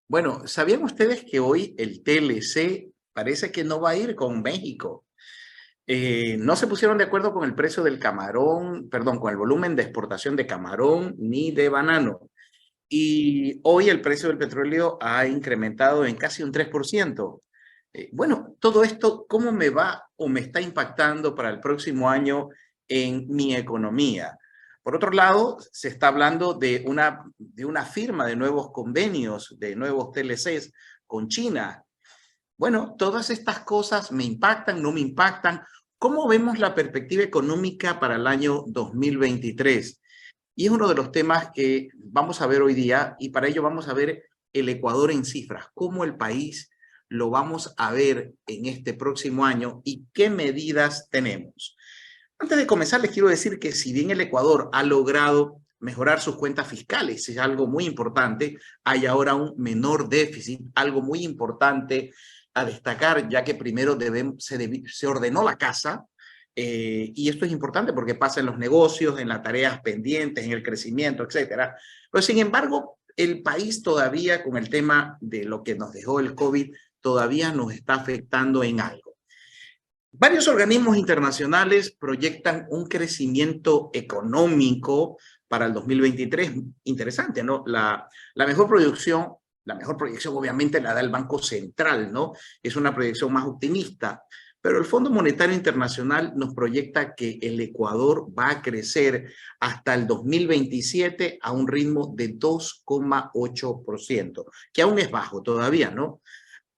Bueno, ¿sabían ustedes que hoy el TLC parece que no va a ir con México? No se pusieron de acuerdo con el precio del camarón, perdón, con el volumen de exportación de camarón ni de banano. Y hoy el precio del petróleo ha incrementado en casi un 3%. Bueno, todo esto, ¿cómo me va o me está impactando para el próximo año en mi economía? Por otro lado, se está hablando de una firma de nuevos convenios, de nuevos TLCs con China. Bueno, todas estas cosas me impactan, no me impactan. ¿Cómo vemos la perspectiva económica para el año 2023? Y es uno de los temas que vamos a ver hoy día, y para ello vamos a ver el Ecuador en cifras, cómo el país lo vamos a ver en este próximo año y qué medidas tenemos. Antes de comenzar, les quiero decir que si bien el Ecuador ha logrado mejorar sus cuentas fiscales, es algo muy importante, hay ahora un menor déficit, algo muy importante a destacar, ya que primero se ordenó la casa, y esto es importante porque pasa en los negocios, en las tareas pendientes, en el crecimiento, etcétera. Pero sin embargo, el país todavía, con el tema de lo que nos dejó el COVID, todavía nos está afectando en algo. Varios organismos internacionales proyectan un crecimiento económico para el 2023 interesante, ¿no? La mejor proyección obviamente la da el Banco Central, ¿no? Es una proyección más optimista, pero el Fondo Monetario Internacional nos proyecta que el Ecuador va a crecer hasta el 2027 a un ritmo de 2,8%, que aún es bajo todavía, ¿no?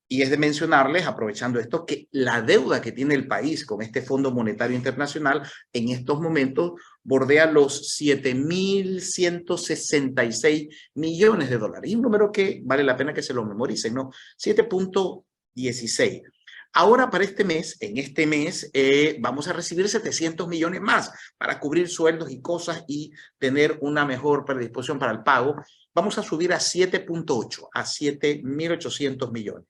Y es de mencionarles, aprovechando esto, que la deuda que tiene el país con este Fondo Monetario Internacional en estos momentos bordea los 7.166 millones de dólares. Y un número que vale la pena que se lo memoricen, ¿no? 7,16. Ahora para este mes, en este mes, vamos a recibir 700 millones más para cubrir sueldos y cosas y tener una mejor predisposición para el pago. Vamos a subir a 7,8, a 7.800 millones.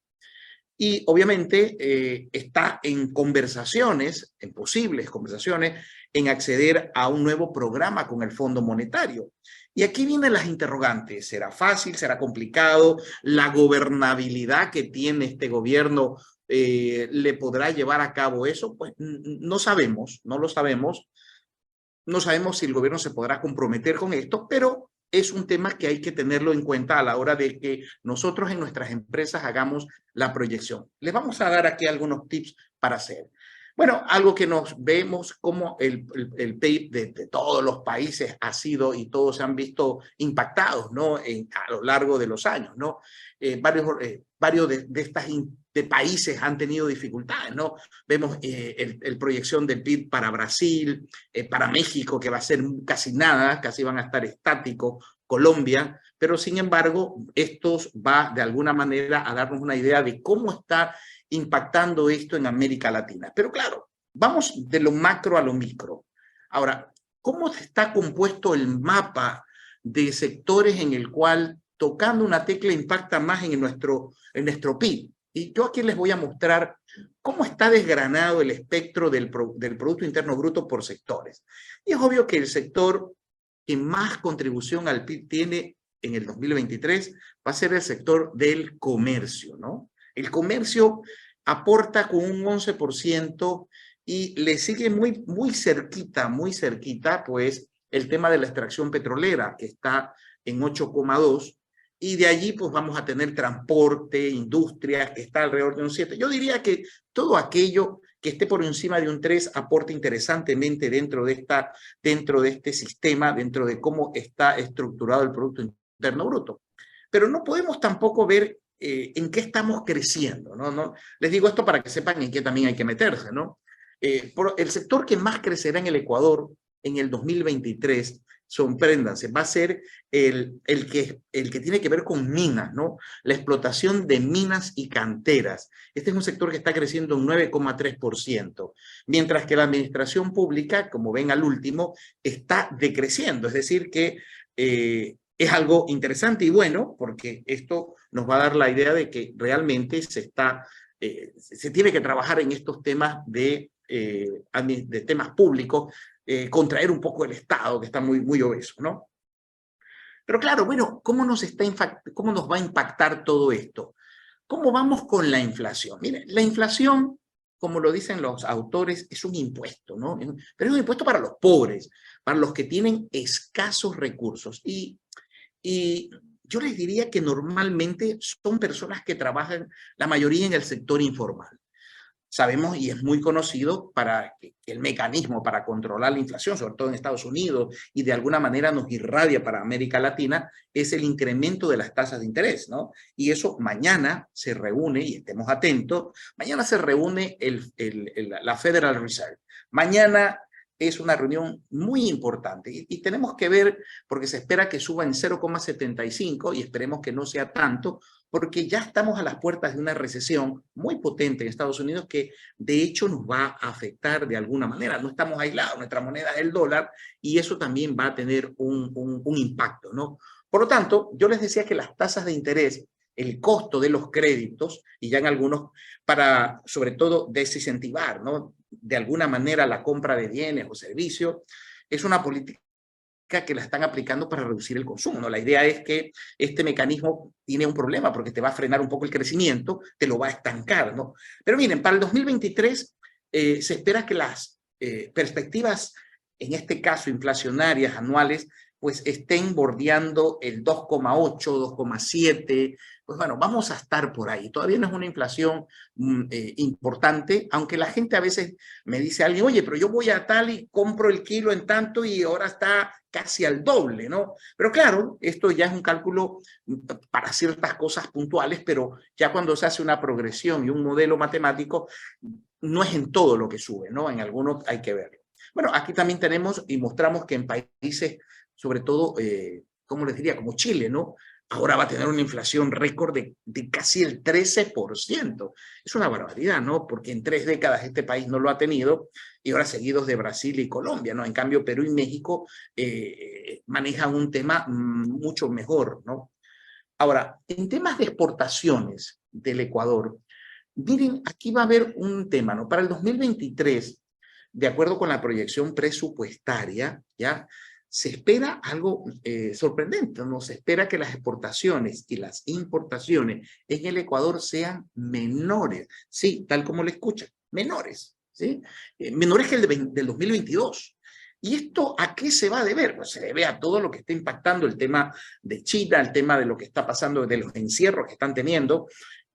Y obviamente está en conversaciones, en posibles conversaciones, en acceder a un nuevo programa con el Fondo Monetario. Y aquí vienen las interrogantes. ¿Será fácil? ¿Será complicado? ¿La gobernabilidad que tiene este gobierno le podrá llevar a cabo eso? Pues no sabemos, no lo sabemos. No sabemos si el gobierno se podrá comprometer con esto, pero es un tema que hay que tenerlo en cuenta a la hora de que nosotros en nuestras empresas hagamos la proyección. Les vamos a dar aquí algunos tips para hacer. Bueno, algo que nos vemos como el PIB de todos los países ha sido y todos se han visto impactados, ¿no? A lo largo de los años, ¿no? Varios de estas de países han tenido dificultades, ¿no? Vemos el proyección del PIB para Brasil, para México, que va a ser casi nada, casi van a estar estáticos, Colombia, pero sin embargo, esto va de alguna manera a darnos una idea de cómo está impactando esto en América Latina. Pero claro, vamos de lo macro a lo micro. Ahora, ¿cómo está compuesto el mapa de sectores en el cual tocando una tecla impacta más en nuestro PIB? Y yo aquí les voy a mostrar cómo está desgranado el espectro del Producto Interno Bruto por sectores. Y es obvio que el sector que más contribución al PIB tiene en el 2023 va a ser el sector del comercio, ¿no? El comercio aporta con un 11% y le sigue muy cerquita, pues el tema de la extracción petrolera, que está en 8,2%. Y de allí pues vamos a tener transporte, industria, que está alrededor de un 7. Yo diría que todo aquello que esté por encima de un 3 aporta interesantemente dentro de este sistema, dentro de cómo está estructurado el Producto Interno Bruto. Pero no podemos tampoco ver en qué estamos creciendo, ¿no? Les digo esto para que sepan en qué también hay que meterse, ¿no? El sector que más crecerá en el Ecuador en el 2023, sorpréndanse, va a ser el que tiene que ver con minas, ¿no? La explotación de minas y canteras. Este es un sector que está creciendo un 9,3%, mientras que la administración pública, como ven al último, está decreciendo, es decir, que es algo interesante y bueno, porque esto nos va a dar la idea de que realmente se tiene que trabajar en estos temas de temas públicos, contraer un poco el Estado, que está muy obeso, ¿no? Pero claro, bueno, ¿cómo nos va a impactar todo esto? ¿Cómo vamos con la inflación? Miren, la inflación, como lo dicen los autores, es un impuesto, ¿no? Pero es un impuesto para los pobres, para los que tienen escasos recursos. Y yo les diría que normalmente son personas que trabajan, la mayoría en el sector informal. Sabemos y es muy conocido para que el mecanismo para controlar la inflación, sobre todo en Estados Unidos, y de alguna manera nos irradia para América Latina, es el incremento de las tasas de interés, ¿no? Y eso mañana se reúne, y estemos atentos, mañana se reúne la Federal Reserve. Mañana es una reunión muy importante y tenemos que ver, porque se espera que suba en 0,75 y esperemos que no sea tanto, porque ya estamos a las puertas de una recesión muy potente en Estados Unidos que de hecho nos va a afectar de alguna manera. No estamos aislados, nuestra moneda es el dólar y eso también va a tener un impacto, ¿no? Por lo tanto, yo les decía que las tasas de interés, el costo de los créditos, y ya en algunos, para sobre todo desincentivar, ¿no? De alguna manera la compra de bienes o servicios, es una política que la están aplicando para reducir el consumo, ¿no? La idea es que este mecanismo tiene un problema porque te va a frenar un poco el crecimiento, te lo va a estancar, ¿no? Pero miren, para el 2023 se espera que las perspectivas, en este caso inflacionarias anuales, pues estén bordeando el 2,8, 2,7, pues bueno, vamos a estar por ahí. Todavía no es una inflación importante, aunque la gente a veces me dice a alguien, oye, pero yo voy a tal y compro el kilo en tanto y ahora está casi al doble, ¿no? Pero claro, esto ya es un cálculo para ciertas cosas puntuales, pero ya cuando se hace una progresión y un modelo matemático, no es en todo lo que sube, ¿no? En algunos hay que verlo. Bueno, aquí también tenemos y mostramos que en países, sobre todo, ¿cómo les diría? Como Chile, ¿no? Ahora va a tener una inflación récord de casi el 13%. Es una barbaridad, ¿no? Porque en 3 décadas este país no lo ha tenido y ahora seguidos de Brasil y Colombia, ¿no? En cambio, Perú y México manejan un tema mucho mejor, ¿no? Ahora, en temas de exportaciones del Ecuador, miren, aquí va a haber un tema, ¿no? Para el 2023, de acuerdo con la proyección presupuestaria, ¿ya? Se espera algo sorprendente, ¿no? Se espera que las exportaciones y las importaciones en el Ecuador sean menores, sí, tal como le escuchan, menores, ¿sí? Menores que el del 2022. ¿Y esto a qué se va a deber? Pues se debe a todo lo que está impactando el tema de China, el tema de lo que está pasando, de los encierros que están teniendo,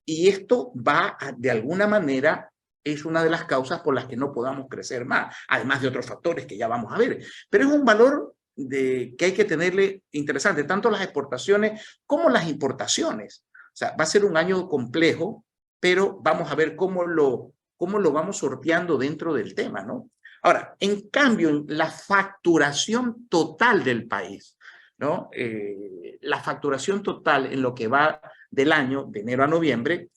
y esto va a, de alguna manera, es una de las causas por las que no podamos crecer más, además de otros factores que ya vamos a ver. Pero es un valor que hay que tenerle interesante, tanto las exportaciones como las importaciones. O sea, va a ser un año complejo, pero vamos a ver cómo lo vamos sorteando dentro del tema, ¿no? Ahora, en cambio, la facturación total del país, ¿no? La facturación total en lo que va del año, de enero a noviembre,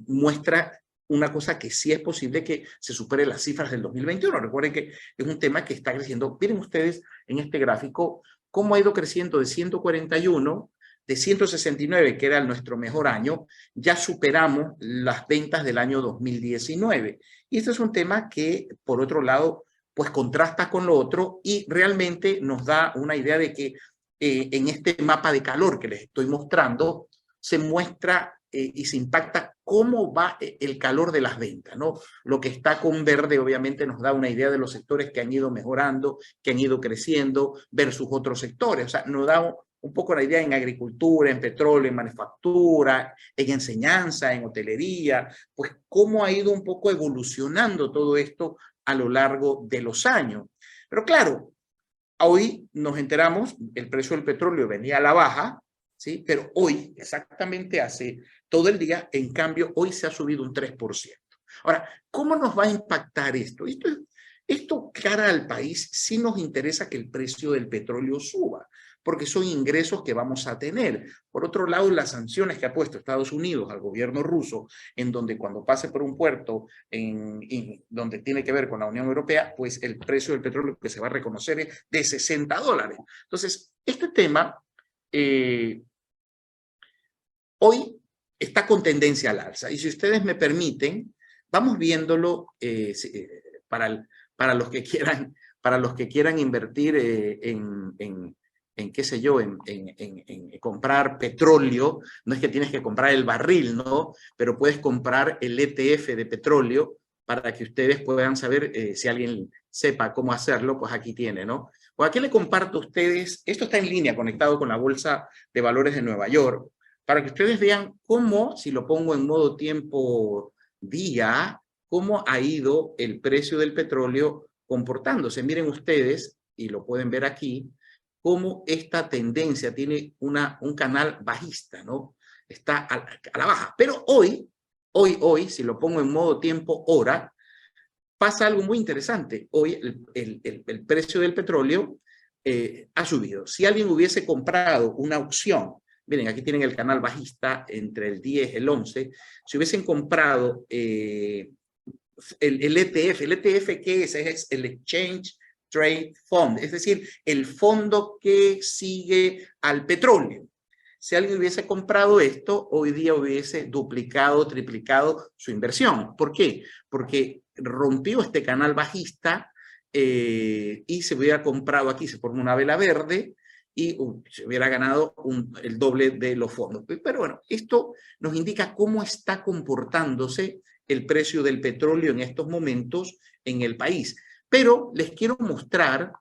muestra una cosa que sí es posible que se supere las cifras del 2021. Recuerden que es un tema que está creciendo. Miren ustedes en este gráfico cómo ha ido creciendo de 141, de 169, que era nuestro mejor año, ya superamos las ventas del año 2019. Y este es un tema que, por otro lado, pues contrasta con lo otro y realmente nos da una idea de que en este mapa de calor que les estoy mostrando, se muestra y se impacta cómo va el calor de las ventas, ¿no? Lo que está con verde obviamente nos da una idea de los sectores que han ido mejorando, que han ido creciendo versus otros sectores. O sea, nos da un poco la idea en agricultura, en petróleo, en manufactura, en enseñanza, en hotelería, pues cómo ha ido un poco evolucionando todo esto a lo largo de los años. Pero claro, hoy nos enteramos, el precio del petróleo venía a la baja, ¿sí? Pero hoy, exactamente hace todo el día, en cambio, hoy se ha subido un 3%. Ahora, ¿cómo nos va a impactar esto? Esto cara al país sí nos interesa que el precio del petróleo suba, porque son ingresos que vamos a tener. Por otro lado, las sanciones que ha puesto Estados Unidos al gobierno ruso, en donde cuando pase por un puerto donde tiene que ver con la Unión Europea, pues el precio del petróleo que se va a reconocer es de $60. Entonces, este tema hoy está con tendencia al alza. Y si ustedes me permiten, vamos viéndolo para los que quieran invertir qué sé yo, en comprar petróleo. No es que tienes que comprar el barril, ¿no? Pero puedes comprar el ETF de petróleo para que ustedes puedan saber, si alguien sepa cómo hacerlo, pues aquí tiene, ¿no? Pues aquí le comparto a ustedes, esto está en línea, conectado con la Bolsa de Valores de Nueva York, para que ustedes vean cómo, si lo pongo en modo tiempo día, cómo ha ido el precio del petróleo comportándose. Miren ustedes, y lo pueden ver aquí, cómo esta tendencia tiene un canal bajista, ¿no? Está a la baja. Pero hoy, si lo pongo en modo tiempo hora, pasa algo muy interesante. Hoy el precio del petróleo ha subido. Si alguien hubiese comprado una opción, miren, aquí tienen el canal bajista entre el 10 y el 11, si hubiesen comprado el ETF, ¿el ETF qué es? Es el Exchange Trade Fund, es decir, el fondo que sigue al petróleo. Si alguien hubiese comprado esto, hoy día hubiese duplicado, triplicado su inversión. ¿Por qué? Porque rompió este canal bajista y se hubiera comprado aquí, se formó una vela verde y se hubiera ganado el doble de los fondos. Pero bueno, esto nos indica cómo está comportándose el precio del petróleo en estos momentos en el país. Pero les quiero mostrar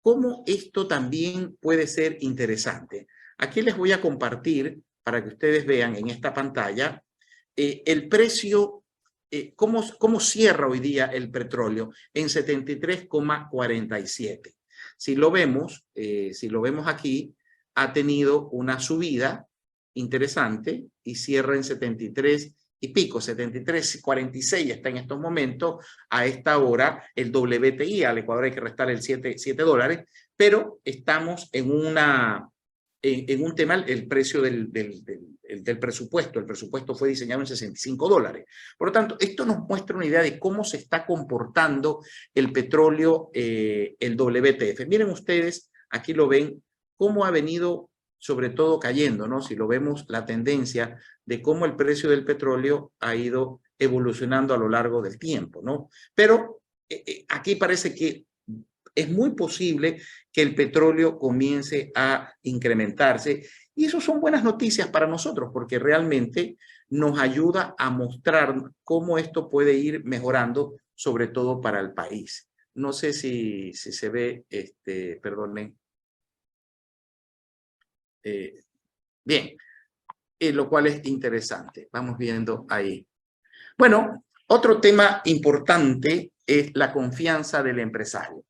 cómo esto también puede ser interesante. Aquí les voy a compartir, para que ustedes vean en esta pantalla, el precio, cómo cierra hoy día el petróleo en 73,47. Si lo vemos aquí, ha tenido una subida interesante y cierra en 73 y pico, 73,46 está en estos momentos. A esta hora el WTI, al Ecuador hay que restar el 7 dólares, pero estamos en un tema, el precio del presupuesto. El presupuesto fue diseñado en 65 dólares. Por lo tanto, esto nos muestra una idea de cómo se está comportando el petróleo, el WTF. Miren ustedes, aquí lo ven, cómo ha venido sobre todo cayendo, ¿no? Si lo vemos, la tendencia de cómo el precio del petróleo ha ido evolucionando a lo largo del tiempo, ¿no? Pero aquí parece que es muy posible que el petróleo comience a incrementarse y eso son buenas noticias para nosotros porque realmente nos ayuda a mostrar cómo esto puede ir mejorando, sobre todo para el país. No sé si se ve, perdonen. Bien, lo cual es interesante. Vamos viendo ahí. Bueno, otro tema importante es la confianza del empresario.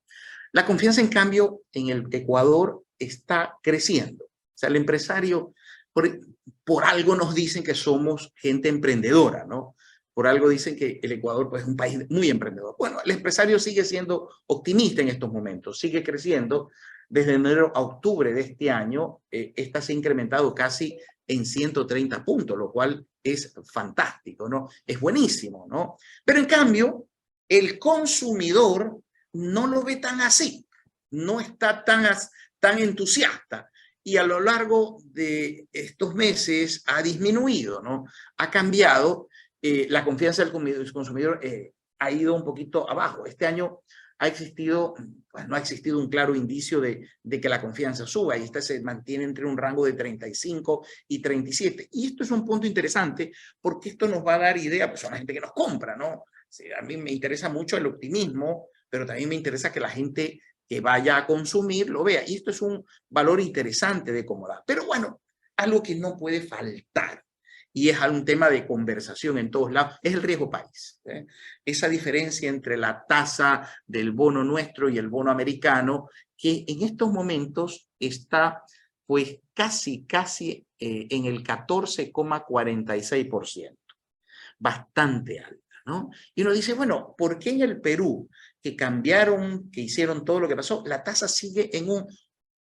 La confianza, en cambio, en el Ecuador está creciendo. O sea, el empresario, por algo nos dicen que somos gente emprendedora, ¿no? Por algo dicen que el Ecuador pues, es un país muy emprendedor. Bueno, el empresario sigue siendo optimista en estos momentos, sigue creciendo. Desde enero a octubre de este año, esta se ha incrementado casi en 130 puntos, lo cual es fantástico, ¿no? Es buenísimo, ¿no? Pero en cambio, el consumidor no lo ve tan así, no está tan entusiasta y a lo largo de estos meses ha disminuido, ¿no? Ha cambiado, la confianza del consumidor ha ido un poquito abajo. Este año ha existido, pues no ha existido un claro indicio de que la confianza suba y esta se mantiene entre un rango de 35 y 37. Y esto es un punto interesante porque esto nos va a dar idea, pues a la gente que nos compra, ¿no? Sí, a mí me interesa mucho el optimismo, pero también me interesa que la gente que vaya a consumir lo vea. Y esto es un valor interesante de cómo da. Pero bueno, algo que no puede faltar y es un tema de conversación en todos lados, es el riesgo país. Esa diferencia entre la tasa del bono nuestro y el bono americano, que en estos momentos está pues casi en el 14,46%. Bastante alta, ¿no? Y uno dice, bueno, ¿por qué en el Perú, que cambiaron, que hicieron todo lo que pasó, la tasa sigue en un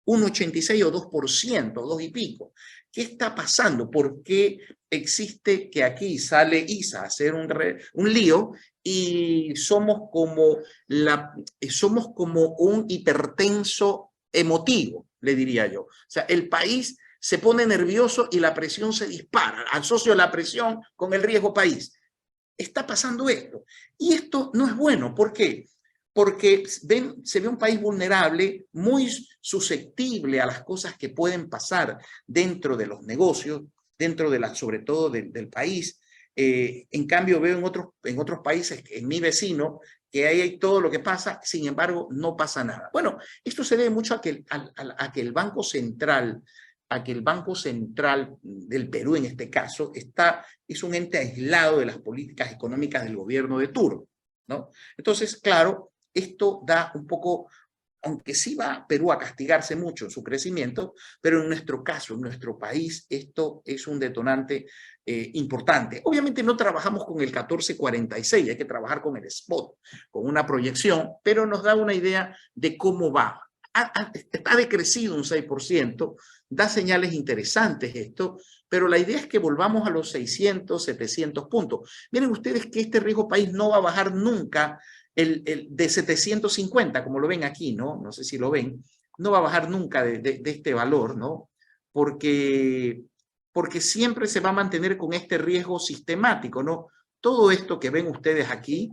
1,86 o 2%, 2 y pico? ¿Qué está pasando? ¿Por qué existe que aquí sale ISA a hacer un lío y somos como un hipertenso emotivo, le diría yo? O sea, el país se pone nervioso y la presión se dispara. Asocio la presión con el riesgo país. Está pasando esto. Y esto no es bueno. ¿Por qué? porque se ve un país vulnerable, muy susceptible a las cosas que pueden pasar dentro de los negocios, dentro de sobre todo del país. En cambio, veo en otros países, en mi vecino, que ahí hay todo lo que pasa, sin embargo, no pasa nada. Bueno, esto se debe mucho a que el Banco Central, del Perú en este caso, es un ente aislado de las políticas económicas del gobierno de turno, ¿no? Entonces, claro, esto da un poco, aunque sí va Perú a castigarse mucho en su crecimiento, pero en nuestro caso, en nuestro país, esto es un detonante importante. Obviamente no trabajamos con el 1446, hay que trabajar con el spot, con una proyección, pero nos da una idea de cómo va. Ha decrecido un 6%, da señales interesantes esto, pero la idea es que volvamos a los 600, 700 puntos. Miren ustedes que este riesgo país no va a bajar nunca de 750, como lo ven aquí, ¿no? No sé si lo ven, no va a bajar nunca de este valor, ¿no? Porque siempre se va a mantener con este riesgo sistemático, ¿no? Todo esto que ven ustedes aquí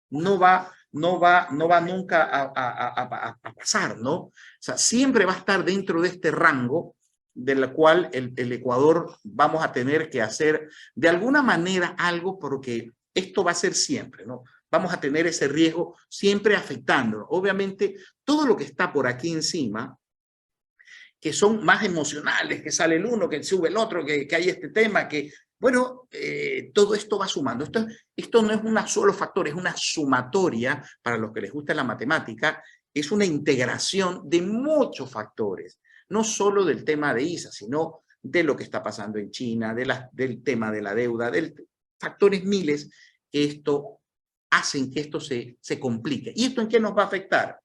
no va nunca a pasar, ¿no? O sea, siempre va a estar dentro de este rango del cual el Ecuador vamos a tener que hacer de alguna manera algo, porque esto va a ser siempre, ¿no? Vamos a tener ese riesgo siempre afectando. Obviamente, todo lo que está por aquí encima, que son más emocionales, que sale el uno, que sube el otro, que hay este tema, que, bueno, todo esto va sumando. Esto no es un solo factor, es una sumatoria, para los que les gusta la matemática, es una integración de muchos factores, no solo del tema de ISA, sino de lo que está pasando en China, del tema de la deuda, factores miles que esto hacen que esto se complique. ¿Y esto en qué nos va a afectar?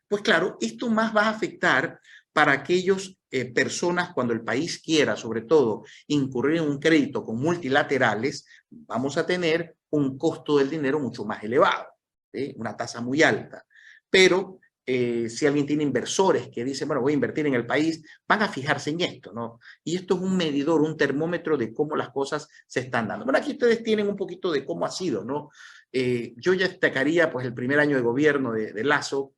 Pues claro, esto más va a afectar para aquellas personas cuando el país quiera, sobre todo, incurrir en un crédito con multilaterales, vamos a tener un costo del dinero mucho más elevado, ¿sí? Una tasa muy alta. Pero si alguien tiene inversores que dicen, bueno, voy a invertir en el país, van a fijarse en esto, ¿no? Y esto es un medidor, un termómetro de cómo las cosas se están dando. Bueno, aquí ustedes tienen un poquito de cómo ha sido, ¿no? Yo ya destacaría, pues, el primer año de gobierno de Lasso.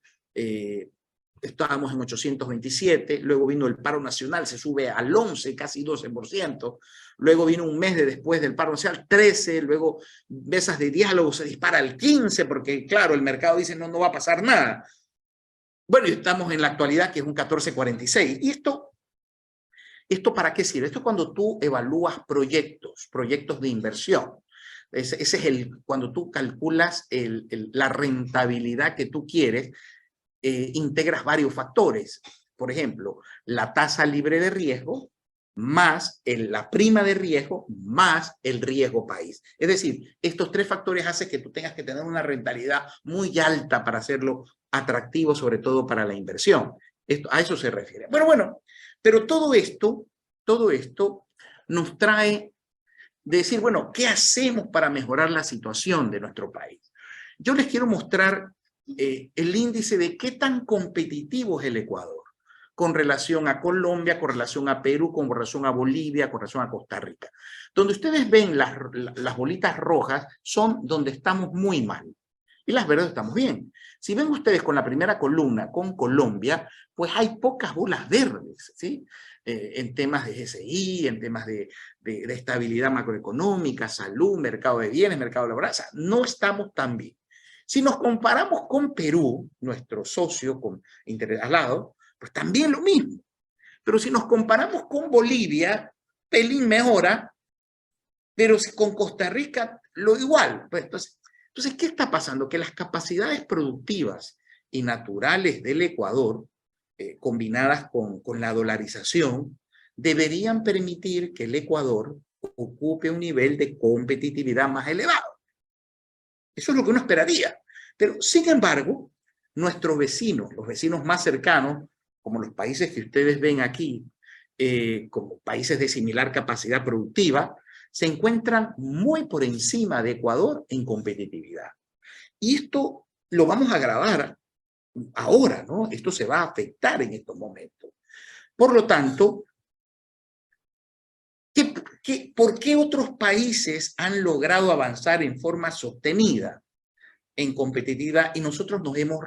Estábamos en 827, luego vino el paro nacional, se sube al 11, casi 12%, luego vino un mes después del paro nacional, 13, luego mesas de diálogo se dispara al 15, porque claro, el mercado dice no va a pasar nada. Bueno, y estamos en la actualidad, que es un 14,46. ¿Y esto para qué sirve? Esto es cuando tú evalúas proyectos de inversión. Ese es cuando tú calculas la rentabilidad que tú quieres, integras varios factores. Por ejemplo, la tasa libre de riesgo más la prima de riesgo más el riesgo país. Es decir, estos tres factores hacen que tú tengas que tener una rentabilidad muy alta para hacerlo atractivo, sobre todo para la inversión. A eso se refiere. Bueno, pero todo esto nos trae de decir, bueno, ¿qué hacemos para mejorar la situación de nuestro país? Yo les quiero mostrar el índice de qué tan competitivo es el Ecuador con relación a Colombia, con relación a Perú, con relación a Bolivia, con relación a Costa Rica. Donde ustedes ven las bolitas rojas son donde estamos muy mal y las verdes estamos bien. Si ven ustedes con la primera columna, con Colombia, pues hay pocas bolas verdes, ¿sí? En temas de GSI, en temas de estabilidad macroeconómica, salud, mercado de bienes, mercado laboral, o sea, no estamos tan bien. Si nos comparamos con Perú, nuestro socio con interés al lado, pues también lo mismo. Pero si nos comparamos con Bolivia, pelín mejora, pero si con Costa Rica, lo igual. Pues, entonces, ¿qué está pasando? Que las capacidades productivas y naturales del Ecuador, combinadas con la dolarización, deberían permitir que el Ecuador ocupe un nivel de competitividad más elevado. Eso es lo que uno esperaría. Pero, sin embargo, nuestros vecinos, los vecinos más cercanos, como los países que ustedes ven aquí, como países de similar capacidad productiva, se encuentran muy por encima de Ecuador en competitividad. Y esto lo vamos a agravar ahora, ¿no? Esto se va a afectar en estos momentos. Por lo tanto, ¿por qué otros países han logrado avanzar en forma sostenida? en competitividad y nosotros nos hemos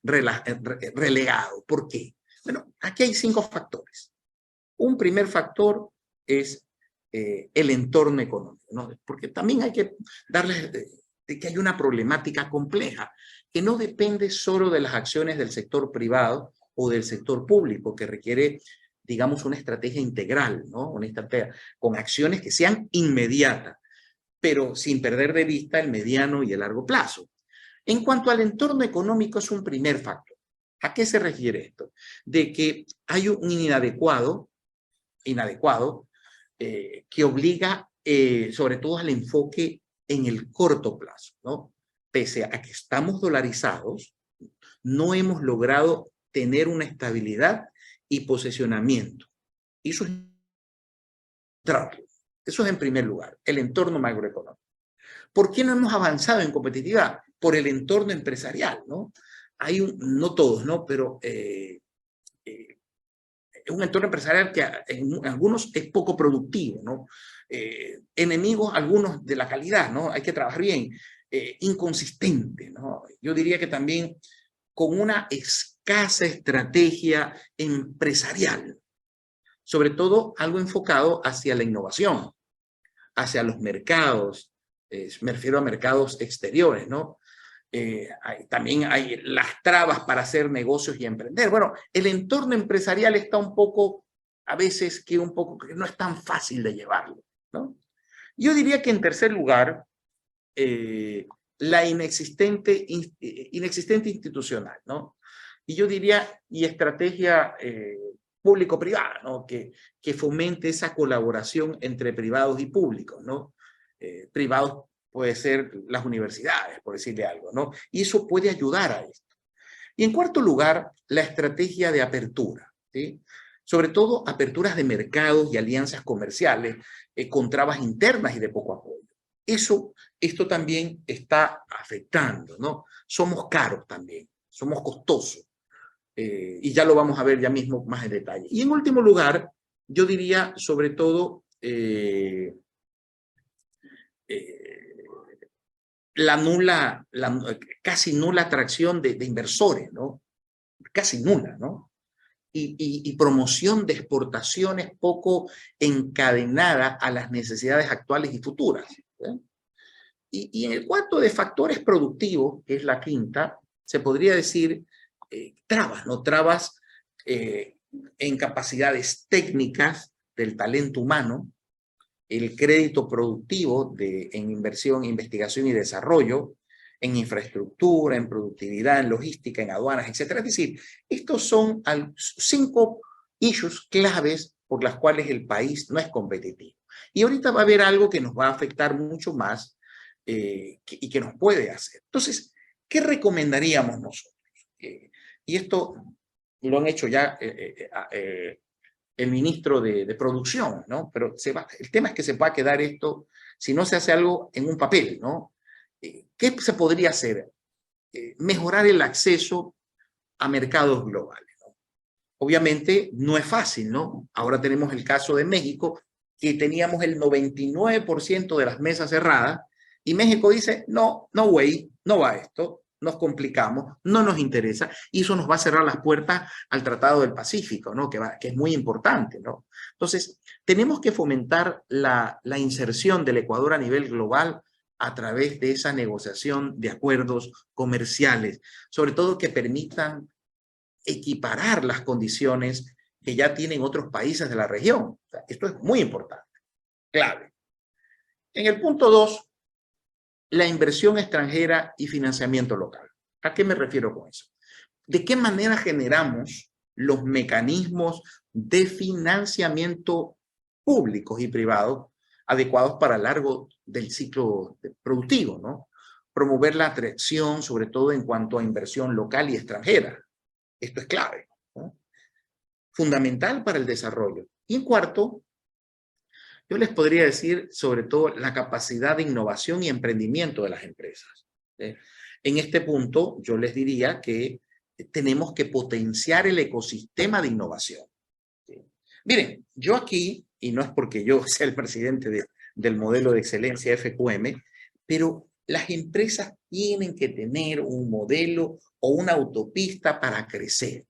relegado. ¿Por qué? Bueno, aquí hay 5 factores. Un primer factor es el entorno económico, ¿no? Porque también hay que darles de que hay una problemática compleja que no depende solo de las acciones del sector privado o del sector público, que requiere, digamos, una estrategia integral, ¿no? Una estrategia con acciones que sean inmediatas, pero sin perder de vista el mediano y el largo plazo. En cuanto al entorno económico, es un primer factor. ¿A qué se refiere esto? De que hay un inadecuado que obliga sobre todo al enfoque en el corto plazo, ¿no? Pese a que estamos dolarizados, no hemos logrado tener una estabilidad y posicionamiento. Y eso es Eso es en primer lugar, el entorno macroeconómico. ¿Por qué no hemos avanzado en competitividad? Por el entorno empresarial, ¿no? Hay no todos, ¿no? Pero es un entorno empresarial que en algunos es poco productivo, ¿no? Enemigos algunos de la calidad, ¿no? Hay que trabajar bien. Inconsistente, ¿no? Yo diría que también con una escasa estrategia empresarial, sobre todo algo enfocado hacia la innovación, hacia los mercados, me refiero a mercados exteriores, ¿no? También hay las trabas para hacer negocios y emprender. Bueno, el entorno empresarial está un poco, a veces que no es tan fácil de llevarlo, ¿no? Yo diría que en tercer lugar, la inexistente institucional, ¿no? Y yo diría, y estrategia público-privada, ¿no? Que fomente esa colaboración entre privados y públicos, ¿no? Privados puede ser las universidades, por decirle algo, ¿no? Y eso puede ayudar a esto. Y en cuarto lugar, la estrategia de apertura, ¿sí? Sobre todo aperturas de mercados y alianzas comerciales con trabas internas y de poco apoyo. Esto también está afectando, ¿no? Somos caros también, somos costosos. Y ya lo vamos a ver ya mismo más en detalle. Y en último lugar, yo diría sobre todo casi nula atracción de inversores, ¿no? Casi nula, ¿no? Y promoción de exportaciones poco encadenada a las necesidades actuales y futuras. ¿Sí? Y en el cuarto de factores productivos, que es la quinta, se podría decir trabas, ¿no? Trabas en capacidades técnicas del talento humano, el crédito productivo en inversión, investigación y desarrollo, en infraestructura, en productividad, en logística, en aduanas, etc. Es decir, estos son 5 issues claves por las cuales el país no es competitivo. Y ahorita va a haber algo que nos va a afectar mucho más y que nos puede hacer. Entonces, ¿qué recomendaríamos nosotros? Y esto lo han hecho ya el ministro de Producción, ¿no? Pero el tema es que se va a quedar esto, si no se hace algo, en un papel, ¿no? ¿Qué se podría hacer? Mejorar el acceso a mercados globales, ¿no? Obviamente no es fácil, ¿no? Ahora tenemos el caso de México, que teníamos el 99% de las mesas cerradas, y México dice, no, no way, no va esto, nos complicamos, no nos interesa, y eso nos va a cerrar las puertas al Tratado del Pacífico, ¿no? Que es muy importante, ¿no? Entonces, tenemos que fomentar la inserción del Ecuador a nivel global a través de esa negociación de acuerdos comerciales, sobre todo que permitan equiparar las condiciones que ya tienen otros países de la región. O sea, esto es muy importante, clave. En el punto 2, la inversión extranjera y financiamiento local. ¿A qué me refiero con eso? ¿De qué manera generamos los mecanismos de financiamiento públicos y privados adecuados para el largo del ciclo productivo, ¿no? Promover la atracción, sobre todo en cuanto a inversión local y extranjera. Esto es clave, ¿no? Fundamental para el desarrollo. Y en cuarto, yo les podría decir sobre todo la capacidad de innovación y emprendimiento de las empresas. En este punto, yo les diría que tenemos que potenciar el ecosistema de innovación. Miren, yo aquí, y no es porque yo sea el presidente del modelo de excelencia FQM, pero las empresas tienen que tener un modelo o una autopista para crecer.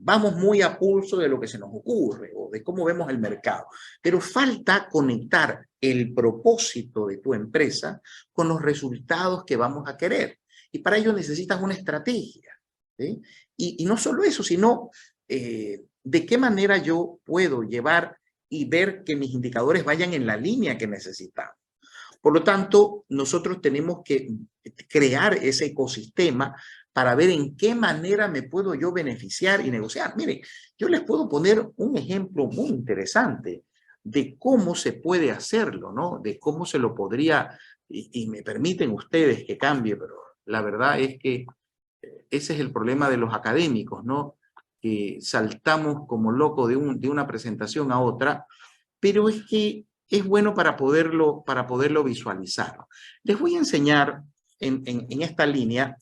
Vamos muy a pulso de lo que se nos ocurre o de cómo vemos el mercado, pero falta conectar el propósito de tu empresa con los resultados que vamos a querer. Y para ello necesitas una estrategia, ¿sí? Y no solo eso, sino de qué manera yo puedo llevar y ver que mis indicadores vayan en la línea que necesitamos. Por lo tanto, nosotros tenemos que crear ese ecosistema para ver en qué manera me puedo yo beneficiar y negociar. Mire, yo les puedo poner un ejemplo muy interesante de cómo se puede hacerlo, ¿no? De cómo se lo podría, y me permiten ustedes que cambie, pero la verdad es que ese es el problema de los académicos, ¿no? Que saltamos como loco de una presentación a otra, pero es que es bueno para poderlo visualizar. Les voy a enseñar en esta línea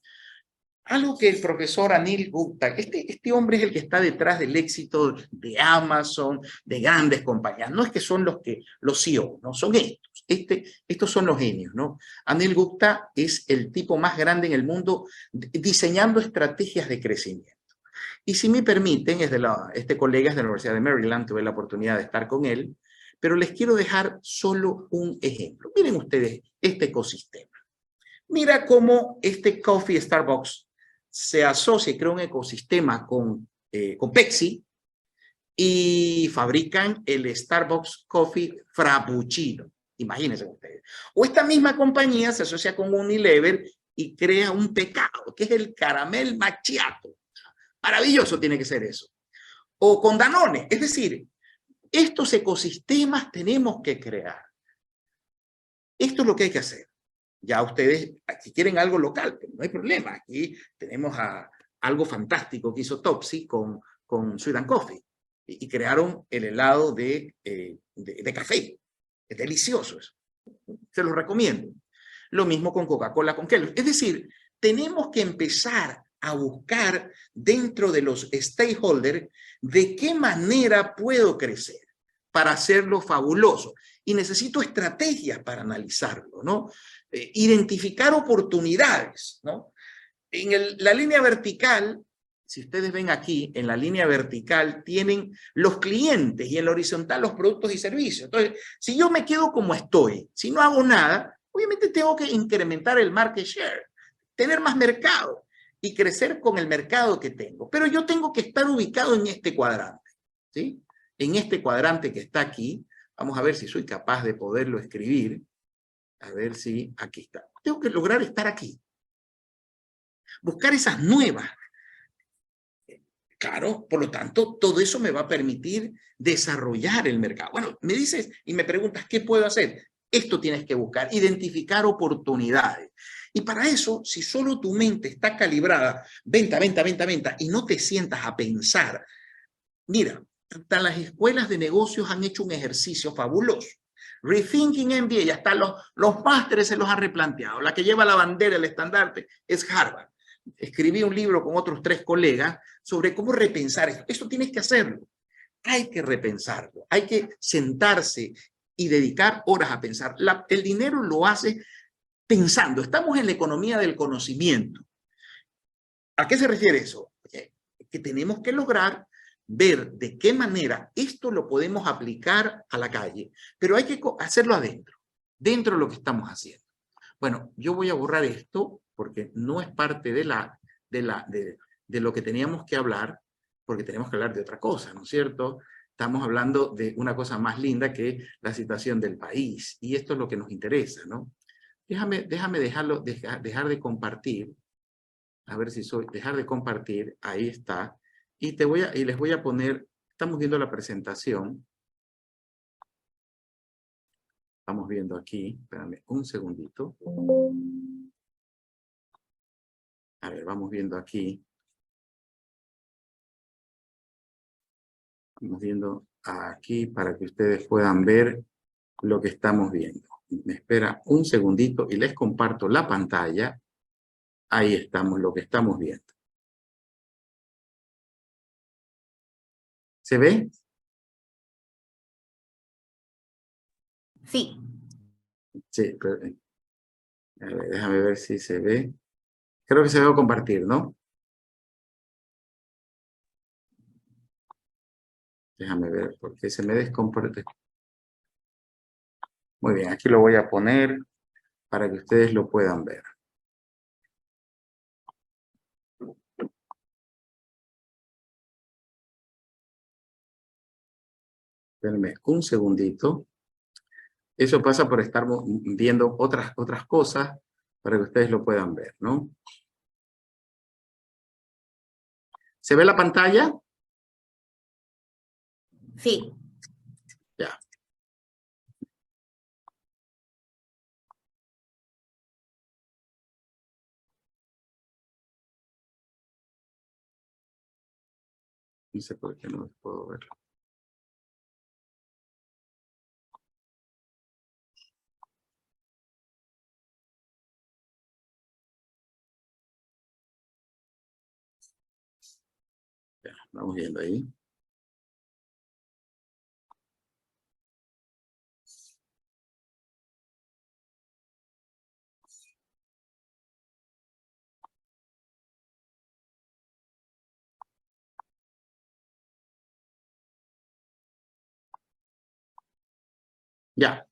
algo que el profesor Anil Gupta, este hombre es el que está detrás del éxito de Amazon, de grandes compañías. No es que son los CEO, no son estos. Estos son los genios, ¿no? Anil Gupta es el tipo más grande en el mundo diseñando estrategias de crecimiento. Y si me permiten, este colega es de la Universidad de Maryland, tuve la oportunidad de estar con él, pero les quiero dejar solo un ejemplo. Miren ustedes este ecosistema. Mira cómo este Coffee Starbucks se asocia y crea un ecosistema con Pepsi y fabrican el Starbucks Coffee Frappuccino. Imagínense ustedes. O esta misma compañía se asocia con Unilever y crea un pecado, que es el caramel macchiato. Maravilloso tiene que ser eso. O con Danone. Es decir, estos ecosistemas tenemos que crear. Esto es lo que hay que hacer. Ya ustedes, si quieren algo local, pues no hay problema. Aquí tenemos algo fantástico que hizo Topsy con Sweet and Coffee. Y crearon el helado de café. Es delicioso eso. Se los recomiendo. Lo mismo con Coca-Cola, con Kellogg. Es decir, tenemos que empezar a buscar dentro de los stakeholders de qué manera puedo crecer para hacerlo fabuloso. Y necesito estrategias para analizarlo, ¿no? Identificar oportunidades, ¿no? La línea vertical, si ustedes ven aquí, en la línea vertical tienen los clientes y en la horizontal los productos y servicios. Entonces, si yo me quedo como estoy, si no hago nada, obviamente tengo que incrementar el market share, tener más mercado y crecer con el mercado que tengo. Pero yo tengo que estar ubicado en este cuadrante, ¿sí? En este cuadrante que está aquí, vamos a ver si soy capaz de poderlo escribir. A ver si aquí está. Tengo que lograr estar aquí. Buscar esas nuevas. Claro, por lo tanto, todo eso me va a permitir desarrollar el mercado. Bueno, me dices y me preguntas, ¿qué puedo hacer? Esto tienes que buscar, identificar oportunidades. Y para eso, si solo tu mente está calibrada, venta, venta, venta, venta, y no te sientas a pensar, mira, hasta las escuelas de negocios han hecho un ejercicio fabuloso. Rethinking MBA, hasta los másteres se los han replanteado. La que lleva la bandera, el estandarte, es Harvard. Escribí un libro con otros 3 colegas sobre cómo repensar esto. Esto tienes que hacerlo. Hay que repensarlo. Hay que sentarse y dedicar horas a pensar. El dinero lo hace pensando. Estamos en la economía del conocimiento. ¿A qué se refiere eso? Que tenemos que lograr ver de qué manera esto lo podemos aplicar a la calle, pero hay que hacerlo adentro, dentro de lo que estamos haciendo. Bueno, yo voy a borrar esto porque no es parte de lo que teníamos que hablar, porque tenemos que hablar de otra cosa, ¿no es cierto? Estamos hablando de una cosa más linda que la situación del país, y esto es lo que nos interesa, ¿no? Déjame dejar de compartir, a ver si dejar de compartir, ahí está, y les voy a poner, estamos viendo la presentación, estamos viendo aquí, espérame un segundito. A ver, vamos viendo aquí. Vamos viendo aquí para que ustedes puedan ver lo que estamos viendo. Me espera un segundito y les comparto la pantalla. Ahí estamos, lo que estamos viendo. ¿Se ve? Sí. Sí, A ver, déjame ver si se ve. Creo que se debe compartir, ¿no? Déjame ver, porque se me descomparte. Muy bien, aquí lo voy a poner para que ustedes lo puedan ver. Espérenme un segundito. Eso pasa por estar viendo otras cosas para que ustedes lo puedan ver, ¿no? ¿Se ve la pantalla? Sí. Ya. No sé por qué no puedo verlo. Ya, vamos viendo ahí. Ya,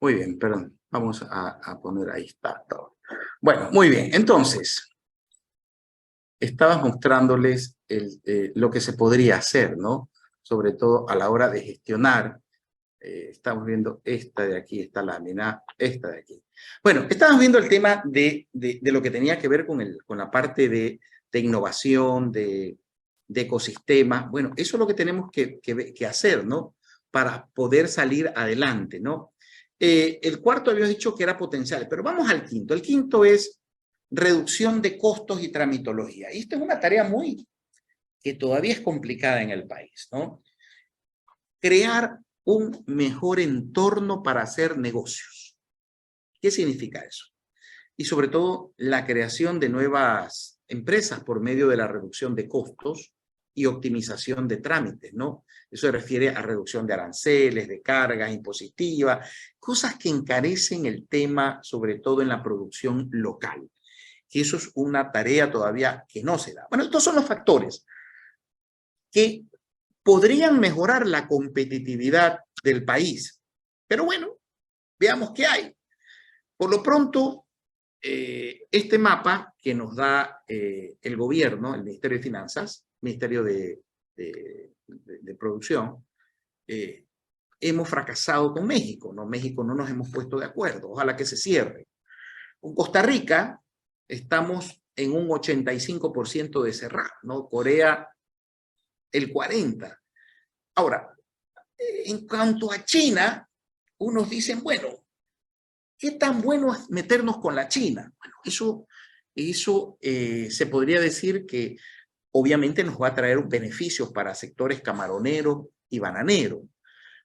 muy bien, perdón. Vamos a poner ahí está todo. Bueno, muy bien. Entonces, estaba mostrándoles lo que se podría hacer, ¿no? Sobre todo a la hora de gestionar. Estamos viendo esta de aquí, esta lámina, esta de aquí. Bueno, estamos viendo el tema de lo que tenía que ver con la parte de innovación, de ecosistema. Bueno, eso es lo que tenemos que hacer, ¿no? Para poder salir adelante, ¿no? El cuarto había dicho que era potencial, pero vamos al quinto. El quinto es reducción de costos y tramitología. Y esta es una tarea que todavía es complicada en el país, ¿no? Crear un mejor entorno para hacer negocios. ¿Qué significa eso? Y sobre todo la creación de nuevas empresas por medio de la reducción de costos y optimización de trámites, ¿no? Eso se refiere a reducción de aranceles, de cargas impositivas, cosas que encarecen el tema, sobre todo en la producción local. Y eso es una tarea todavía que no se da. Bueno, estos son los factores que podrían mejorar la competitividad del país. Pero bueno, veamos qué hay. Por lo pronto, este mapa que nos da el gobierno, el Ministerio de Finanzas, Ministerio de Producción, hemos fracasado con México, ¿no? México no nos hemos puesto de acuerdo, ojalá que se cierre. Con Costa Rica estamos en un 85% de cerrar, ¿no? Corea el 40%. Ahora, en cuanto a China, unos dicen, bueno, ¿qué tan bueno es meternos con la China? Bueno, eso se podría decir que obviamente nos va a traer beneficios para sectores camaroneros y bananeros,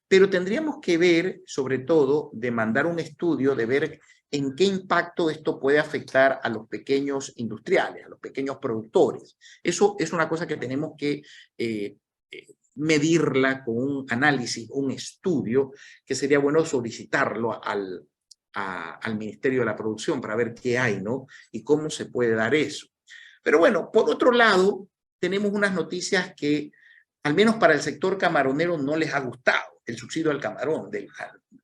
pero tendríamos que ver, sobre todo, de mandar un estudio, de ver en qué impacto esto puede afectar a los pequeños industriales, a los pequeños productores. Eso es una cosa que tenemos que medirla con un análisis, un estudio, que sería bueno solicitarlo al Ministerio de la Producción para ver qué hay, ¿no? Y cómo se puede dar eso. Pero bueno, por otro lado, tenemos unas noticias que, al menos para el sector camaronero, no les ha gustado. El subsidio al camarón,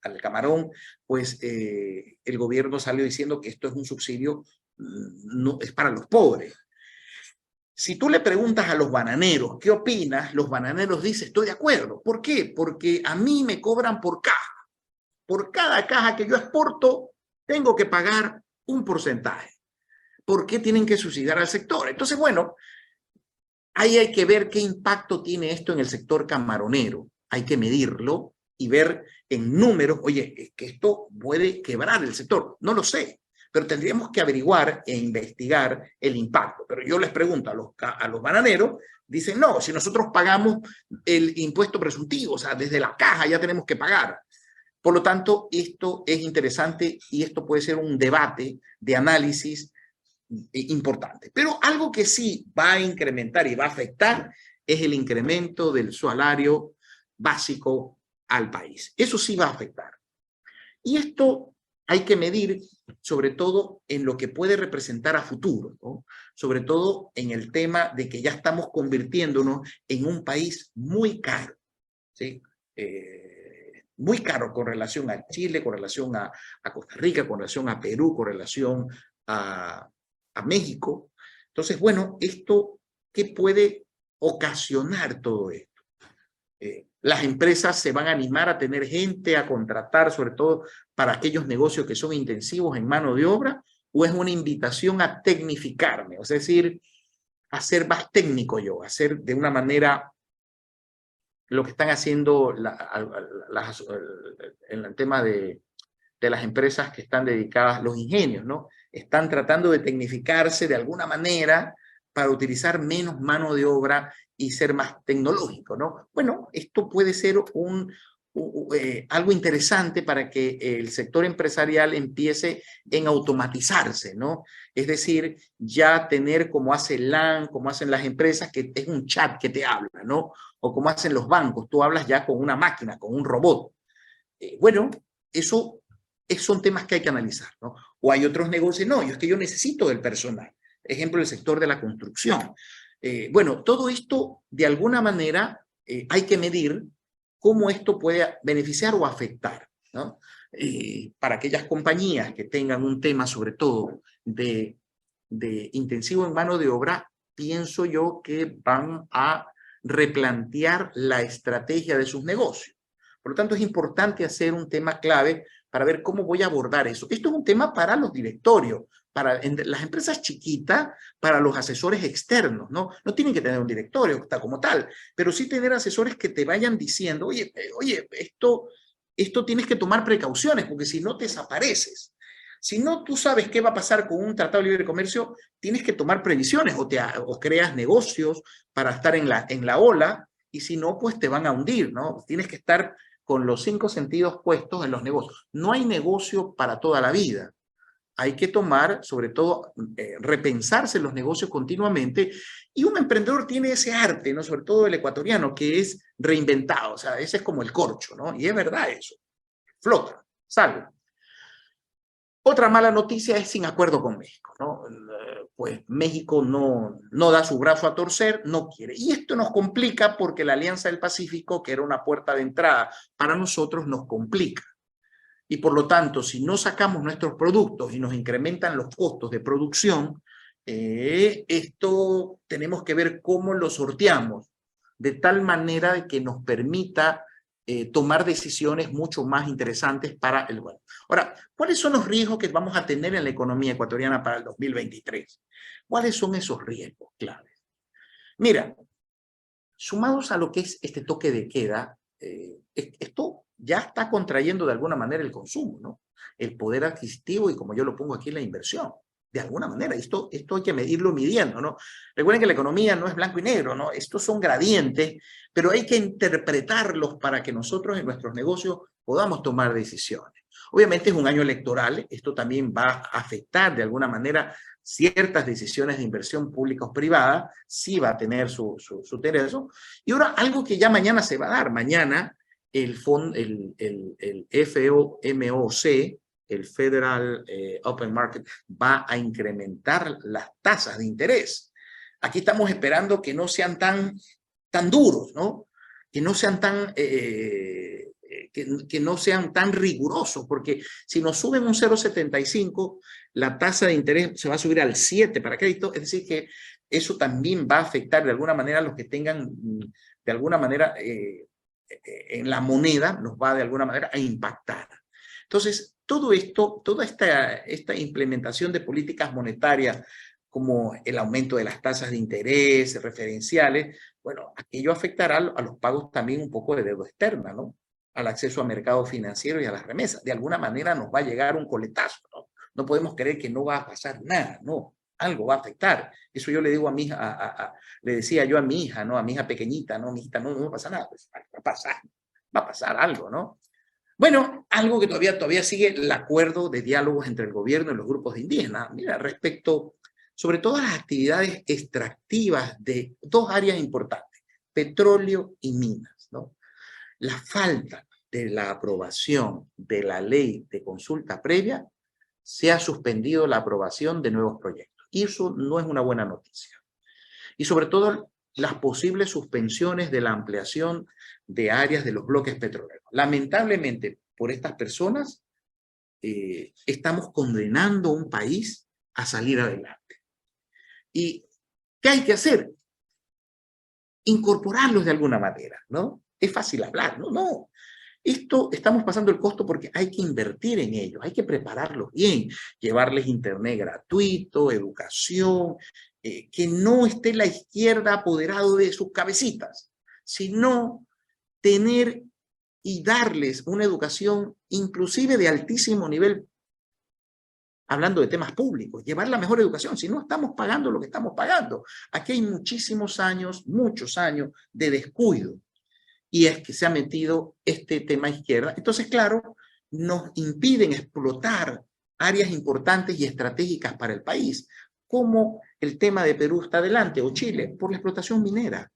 al camarón, pues el gobierno salió diciendo que esto es un subsidio, no, es para los pobres. Si tú le preguntas a los bananeros, ¿qué opinas? Los bananeros dicen, estoy de acuerdo. ¿Por qué? Porque a mí me cobran por caja. Por cada caja que yo exporto, tengo que pagar un porcentaje. ¿Por qué tienen que subsidiar al sector? Entonces, bueno, ahí hay que ver qué impacto tiene esto en el sector camaronero. Hay que medirlo y ver en números, oye, es que esto puede quebrar el sector. No lo sé, pero tendríamos que averiguar e investigar el impacto. Pero yo les pregunto a los bananeros, dicen, no, si nosotros pagamos el impuesto presuntivo, o sea, desde la caja ya tenemos que pagar. Por lo tanto, esto es interesante y esto puede ser un debate de análisis importante. Pero algo que sí va a incrementar y va a afectar es el incremento del salario básico al país. Eso sí va a afectar. Y esto hay que medir sobre todo en lo que puede representar a futuro, ¿no? Sobre todo en el tema de que ya estamos convirtiéndonos en un país muy caro, ¿sí? Muy caro con relación a Chile, con relación a Costa Rica, con relación a Perú, con relación a México. Entonces, bueno, esto, ¿qué puede ocasionar todo esto? Las empresas se van a animar a tener gente, a contratar, sobre todo para aquellos negocios que son intensivos en mano de obra, o es una invitación a tecnificarme, o sea, es decir, a ser más técnico yo, a hacer de una manera lo que están haciendo en el tema de las empresas que están dedicadas, los ingenios, ¿no? Están tratando de tecnificarse de alguna manera para utilizar menos mano de obra y ser más tecnológico, ¿no? Bueno, esto puede ser algo interesante para que el sector empresarial empiece en automatizarse, ¿no? Es decir, ya tener como hace LAN, como hacen las empresas, que es un chat que te habla, ¿no? O como hacen los bancos, tú hablas ya con una máquina, con un robot. Bueno, eso son temas que hay que analizar, ¿no? O hay otros negocios, no, es que yo necesito del personal. Ejemplo, el sector de la construcción. Bueno, todo esto, de alguna manera, hay que medir cómo esto puede beneficiar o afectar, ¿no? Para aquellas compañías que tengan un tema, sobre todo, de intensivo en mano de obra, pienso yo que van a replantear la estrategia de sus negocios. Por lo tanto, es importante hacer un tema clave para ver cómo voy a abordar eso. Esto es un tema para los directorios, para las empresas chiquitas, para los asesores externos, ¿no? No tienen que tener un directorio como tal, pero sí tener asesores que te vayan diciendo, oye, esto tienes que tomar precauciones, porque si no te desapareces. Si no tú sabes qué va a pasar con un tratado de libre comercio, tienes que tomar previsiones o creas negocios para estar en la ola, y si no, pues te van a hundir, ¿no? Tienes que estar con los 5 sentidos puestos en los negocios. No hay negocio para toda la vida. Hay que tomar, sobre todo, repensarse los negocios continuamente, y un emprendedor tiene ese arte, ¿no? Sobre todo el ecuatoriano, que es reinventado, o sea, ese es como el corcho, ¿no? Y es verdad eso, flota, sale. Otra mala noticia es sin acuerdo con México, ¿no? Pues México no da su brazo a torcer, no quiere. Y esto nos complica porque la Alianza del Pacífico, que era una puerta de entrada para nosotros, nos complica. Y por lo tanto, si no sacamos nuestros productos y nos incrementan los costos de producción, esto tenemos que ver cómo lo sorteamos, de tal manera de que nos permita tomar decisiones mucho más interesantes para el bueno. Ahora, ¿cuáles son los riesgos que vamos a tener en la economía ecuatoriana para el 2023? ¿Cuáles son esos riesgos claves? Mira, sumados a lo que es este toque de queda, esto ya está contrayendo de alguna manera el consumo, ¿no? El poder adquisitivo y, como yo lo pongo aquí, la inversión. De alguna manera, esto hay que irlo midiendo, ¿no? Recuerden que la economía no es blanco y negro, ¿no? Estos son gradientes, pero hay que interpretarlos para que nosotros en nuestros negocios podamos tomar decisiones. Obviamente es un año electoral, esto también va a afectar de alguna manera ciertas decisiones de inversión pública o privada, sí va a tener su tereso. Y ahora algo que ya mañana se va a dar, mañana el FOMC, el Federal Open Market, va a incrementar las tasas de interés. Aquí estamos esperando que no sean tan duros, ¿no? Que no sean que no sean tan rigurosos, porque si nos suben un 0,75, la tasa de interés se va a subir al 7 para crédito, es decir que eso también va a afectar de alguna manera a los que tengan, de alguna manera, en la moneda, nos va de alguna manera a impactar. Entonces, todo esto, toda esta implementación de políticas monetarias, como el aumento de las tasas de interés referenciales, bueno, aquello afectará a los pagos también un poco de deuda externa, ¿no? Al acceso a mercados financieros y a las remesas. De alguna manera nos va a llegar un coletazo, ¿no? No podemos creer que no va a pasar nada, no. Algo va a afectar. Eso yo le digo a mi hija, le decía yo a mi hija, ¿no? A mi hija pequeñita, ¿no? Mi hijita, no pasa nada, pues va a pasar algo, ¿no? Bueno, algo que todavía sigue el acuerdo de diálogos entre el gobierno y los grupos de indígenas. Mira, respecto sobre todo a las actividades extractivas de 2 áreas importantes, petróleo y minas, ¿no? La falta de la aprobación de la ley de consulta previa se ha suspendido la aprobación de nuevos proyectos. Y eso no es una buena noticia. Y sobre todo las posibles suspensiones de la ampliación de áreas de los bloques petroleros. Lamentablemente, por estas personas, estamos condenando a un país a salir adelante. ¿Y qué hay que hacer? Incorporarlos de alguna manera, ¿no? Es fácil hablar, ¿no? No. Esto estamos pasando el costo porque hay que invertir en ellos, hay que prepararlos bien, llevarles internet gratuito, educación, que no esté la izquierda apoderado de sus cabecitas, sino tener y darles una educación inclusive de altísimo nivel, hablando de temas públicos, llevar la mejor educación, si no estamos pagando lo que estamos pagando. Aquí hay muchísimos años, muchos años de descuido, y es que se ha metido este tema izquierda. Entonces, claro, nos impiden explotar áreas importantes y estratégicas para el país, como el tema de Perú está adelante, o Chile, por la explotación minera,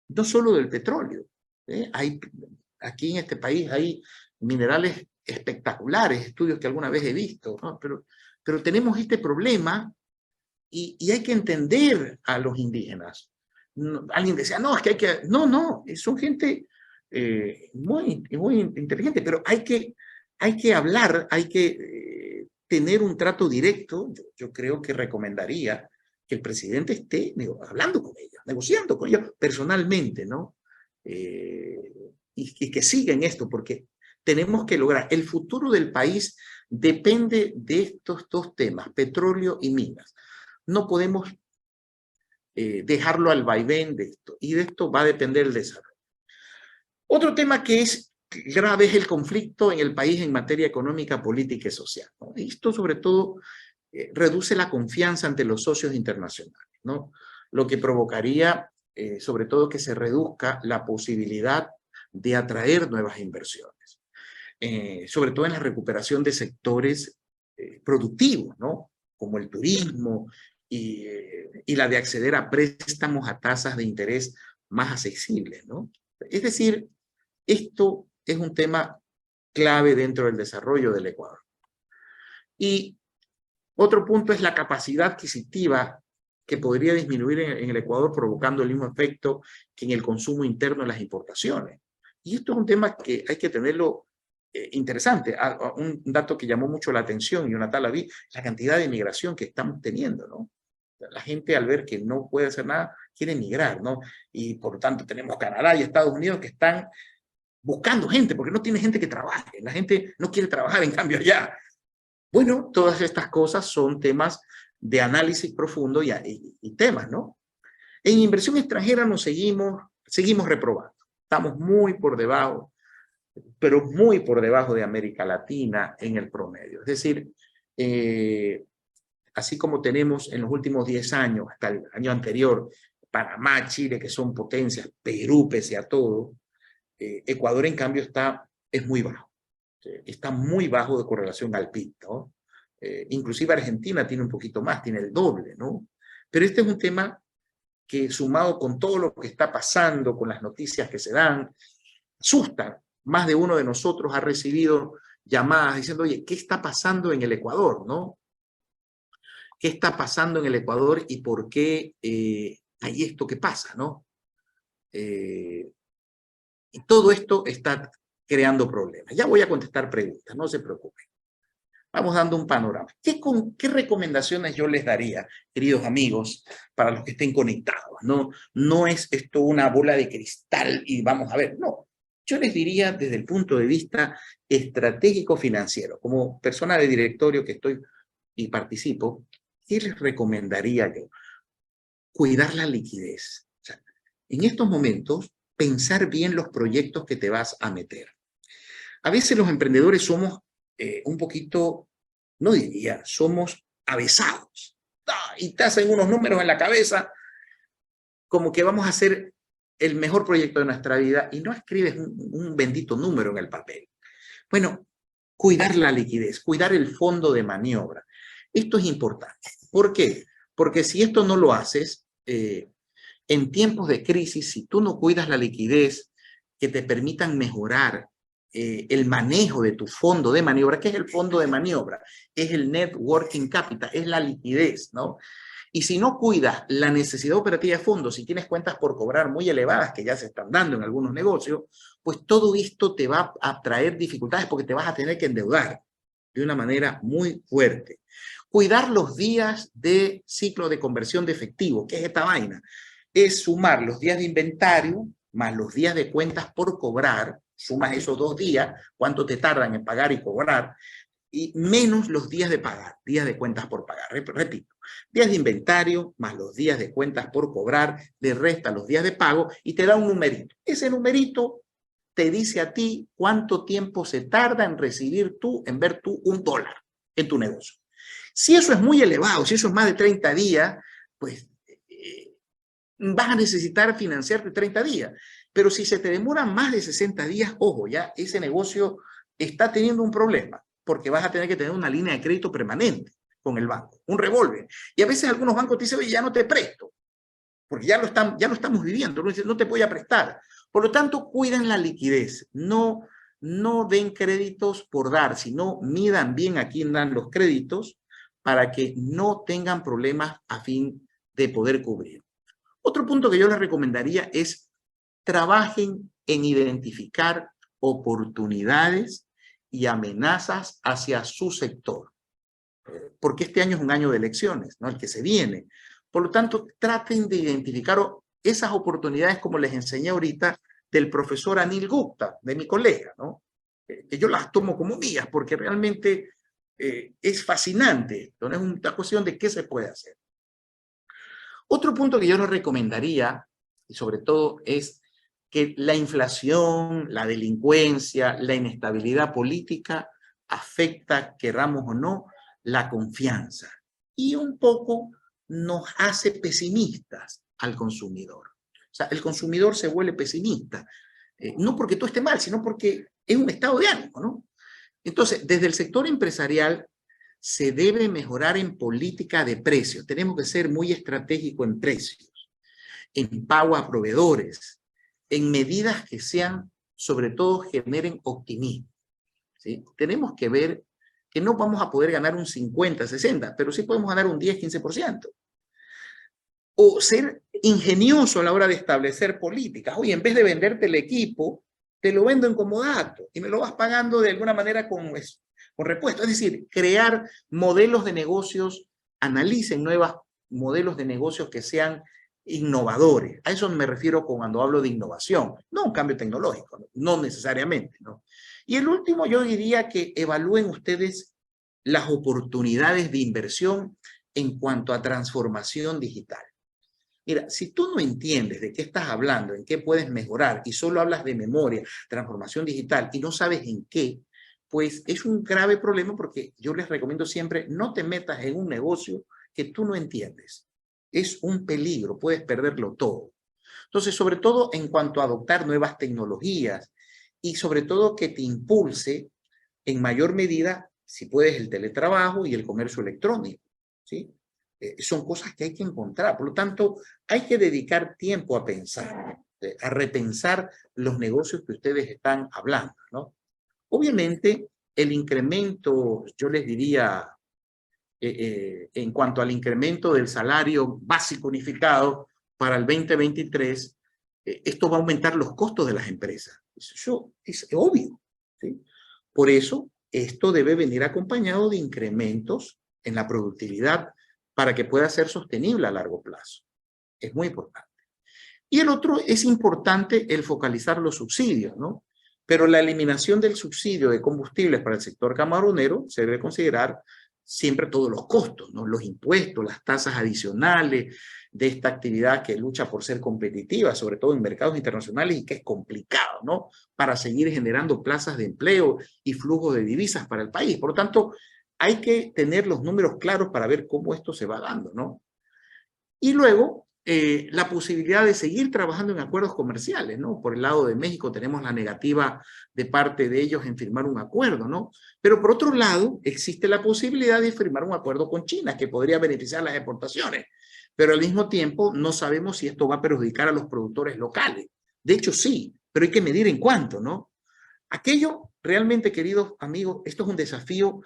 no solo del petróleo. Aquí en este país hay minerales espectaculares, estudios que alguna vez he visto, ¿no? Pero tenemos este problema y hay que entender a los indígenas. No, alguien decía, no, es que hay que... No, son gente muy inteligente, pero hay que hablar, hay que tener un trato directo. Yo creo que recomendaría que el presidente esté hablando con ellos, negociando con ellos personalmente, ¿no? Y que siga en esto, porque tenemos que lograr. El futuro del país depende de estos dos temas, petróleo y minas. No podemos dejarlo al vaivén de esto, y de esto va a depender el desarrollo. Otro tema que es grave es el conflicto en el país en materia económica, política y social, ¿no? Esto sobre todo reduce la confianza ante los socios internacionales, ¿no? Lo que provocaría sobre todo que se reduzca la posibilidad de atraer nuevas inversiones, sobre todo en la recuperación de sectores productivos, ¿no? Como el turismo y la de acceder a préstamos a tasas de interés más accesibles, ¿no? Es decir, esto es un tema clave dentro del desarrollo del Ecuador. Y otro punto es la capacidad adquisitiva que podría disminuir en el Ecuador, provocando el mismo efecto que en el consumo interno en las importaciones. Y esto es un tema que hay que tenerlo interesante. Un dato que llamó mucho la atención, y una tal la vi, la cantidad de migración que estamos teniendo, ¿no? La gente, al ver que no puede hacer nada, quiere emigrar, ¿no? Y por lo tanto tenemos Canadá y Estados Unidos que están buscando gente, porque no tiene gente que trabaje. La gente no quiere trabajar, en cambio allá. Bueno, todas estas cosas son temas de análisis profundo y temas, ¿no? En inversión extranjera nos seguimos reprobando. Estamos muy por debajo, pero muy por debajo de América Latina en el promedio. Es decir, así como tenemos en los últimos 10 años, hasta el año anterior, Panamá, Chile, que son potencias, Perú, pese a todo, Ecuador, en cambio, es muy bajo. Está muy bajo de correlación al PIB, ¿no? Inclusive Argentina tiene un poquito más, tiene el doble, ¿no? Pero este es un tema que, sumado con todo lo que está pasando, con las noticias que se dan, asusta. Más de uno de nosotros ha recibido llamadas diciendo, oye, ¿qué está pasando en el Ecuador, no? ¿Qué está pasando en el Ecuador y por qué hay esto que pasa, no? Y todo esto está creando problemas. Ya voy a contestar preguntas, no se preocupen. Vamos dando un panorama. ¿Qué recomendaciones yo les daría, queridos amigos, para los que estén conectados? No es esto una bola de cristal y vamos a ver, no. Yo les diría desde el punto de vista estratégico financiero, como persona de directorio que estoy y participo, ¿qué les recomendaría yo? Cuidar la liquidez. O sea, en estos momentos, pensar bien los proyectos que te vas a meter. A veces los emprendedores somos un poquito, no diría, somos avesados. Y te hacen unos números en la cabeza como que vamos a hacer el mejor proyecto de nuestra vida y no escribes un bendito número en el papel. Bueno, cuidar la liquidez, cuidar el fondo de maniobra. Esto es importante. ¿Por qué? Porque si esto no lo haces, en tiempos de crisis, si tú no cuidas la liquidez que te permitan mejorar el manejo de tu fondo de maniobra. ¿Qué es el fondo de maniobra? Es el net working capital, es la liquidez, ¿no? Y si no cuidas la necesidad operativa de fondos, si tienes cuentas por cobrar muy elevadas, que ya se están dando en algunos negocios, pues todo esto te va a traer dificultades porque te vas a tener que endeudar de una manera muy fuerte. Cuidar los días de ciclo de conversión de efectivo. ¿Qué es esta vaina? Es sumar los días de inventario más los días de cuentas por cobrar, sumas esos 2 días, cuánto te tardan en pagar y cobrar, y menos los días de pagar, días de cuentas por pagar. Repito, días de inventario más los días de cuentas por cobrar, le resta los días de pago y te da un numerito. Ese numerito te dice a ti cuánto tiempo se tarda en recibir tú, en ver tú $1 en tu negocio. Si eso es muy elevado, si eso es más de 30 días, pues vas a necesitar financiarte 30 días. Pero si se te demora más de 60 días, ojo, ya ese negocio está teniendo un problema, porque vas a tener que tener una línea de crédito permanente con el banco, un revólver. Y a veces algunos bancos te dicen, oye, ya no te presto, porque ya lo estamos viviendo, no te voy a prestar. Por lo tanto, cuiden la liquidez, no den créditos por dar, sino midan bien a quién dan los créditos para que no tengan problemas a fin de poder cubrir. Otro punto que yo les recomendaría es trabajen en identificar oportunidades y amenazas hacia su sector, porque este año es un año de elecciones, ¿no? El que se viene. Por lo tanto, traten de identificar esas oportunidades, como les enseñé ahorita, del profesor Anil Gupta, de mi colega, ¿no? Que yo las tomo como mías, porque realmente es fascinante. Entonces, es una cuestión de qué se puede hacer. Otro punto que yo les recomendaría, y sobre todo, es que la inflación, la delincuencia, la inestabilidad política afecta, queramos o no, la confianza. Y un poco nos hace pesimistas al consumidor. O sea, el consumidor se vuelve pesimista. No porque todo esté mal, sino porque es un estado de ánimo, ¿no? Entonces, desde el sector empresarial se debe mejorar en política de precios. Tenemos que ser muy estratégicos en precios, en pago a proveedores, en medidas que sean, sobre todo, generen optimismo, ¿sí? Tenemos que ver que no vamos a poder ganar un 50, 60, pero sí podemos ganar un 10, 15%. O ser ingenioso a la hora de establecer políticas. Oye, en vez de venderte el equipo, te lo vendo en comodato y me lo vas pagando de alguna manera con repuesto. Es decir, crear modelos de negocios, analicen nuevos modelos de negocios que sean innovadores. A eso me refiero cuando hablo de innovación, no un cambio tecnológico, no necesariamente, ¿no? Y el último, yo diría que evalúen ustedes las oportunidades de inversión en cuanto a transformación digital. Mira, si tú no entiendes de qué estás hablando, en qué puedes mejorar, y solo hablas de memoria, transformación digital, y no sabes en qué, pues es un grave problema, porque yo les recomiendo siempre, no te metas en un negocio que tú no entiendes. Es un peligro, puedes perderlo todo. Entonces, sobre todo en cuanto a adoptar nuevas tecnologías, y sobre todo que te impulse en mayor medida, si puedes, el teletrabajo y el comercio electrónico, ¿sí? Son cosas que hay que encontrar. Por lo tanto, hay que dedicar tiempo a pensar, a repensar los negocios que ustedes están hablando, ¿no? Obviamente, el incremento, yo les diría, en cuanto al incremento del salario básico unificado para el 2023, esto va a aumentar los costos de las empresas. Eso es obvio, ¿sí? Por eso, esto debe venir acompañado de incrementos en la productividad para que pueda ser sostenible a largo plazo. Es muy importante. Y el otro, es importante el focalizar los subsidios, ¿no? Pero la eliminación del subsidio de combustibles para el sector camaronero se debe considerar siempre todos los costos, ¿no? Los impuestos, las tasas adicionales de esta actividad que lucha por ser competitiva, sobre todo en mercados internacionales, y que es complicado, ¿no? Para seguir generando plazas de empleo y flujo de divisas para el país. Por lo tanto, hay que tener los números claros para ver cómo esto se va dando, ¿no? Y luego, la posibilidad de seguir trabajando en acuerdos comerciales, ¿no? Por el lado de México tenemos la negativa de parte de ellos en firmar un acuerdo, ¿no? Pero por otro lado, existe la posibilidad de firmar un acuerdo con China que podría beneficiar las exportaciones, pero al mismo tiempo no sabemos si esto va a perjudicar a los productores locales. De hecho, sí, pero hay que medir en cuánto, ¿no? Aquello realmente, queridos amigos, esto es un desafío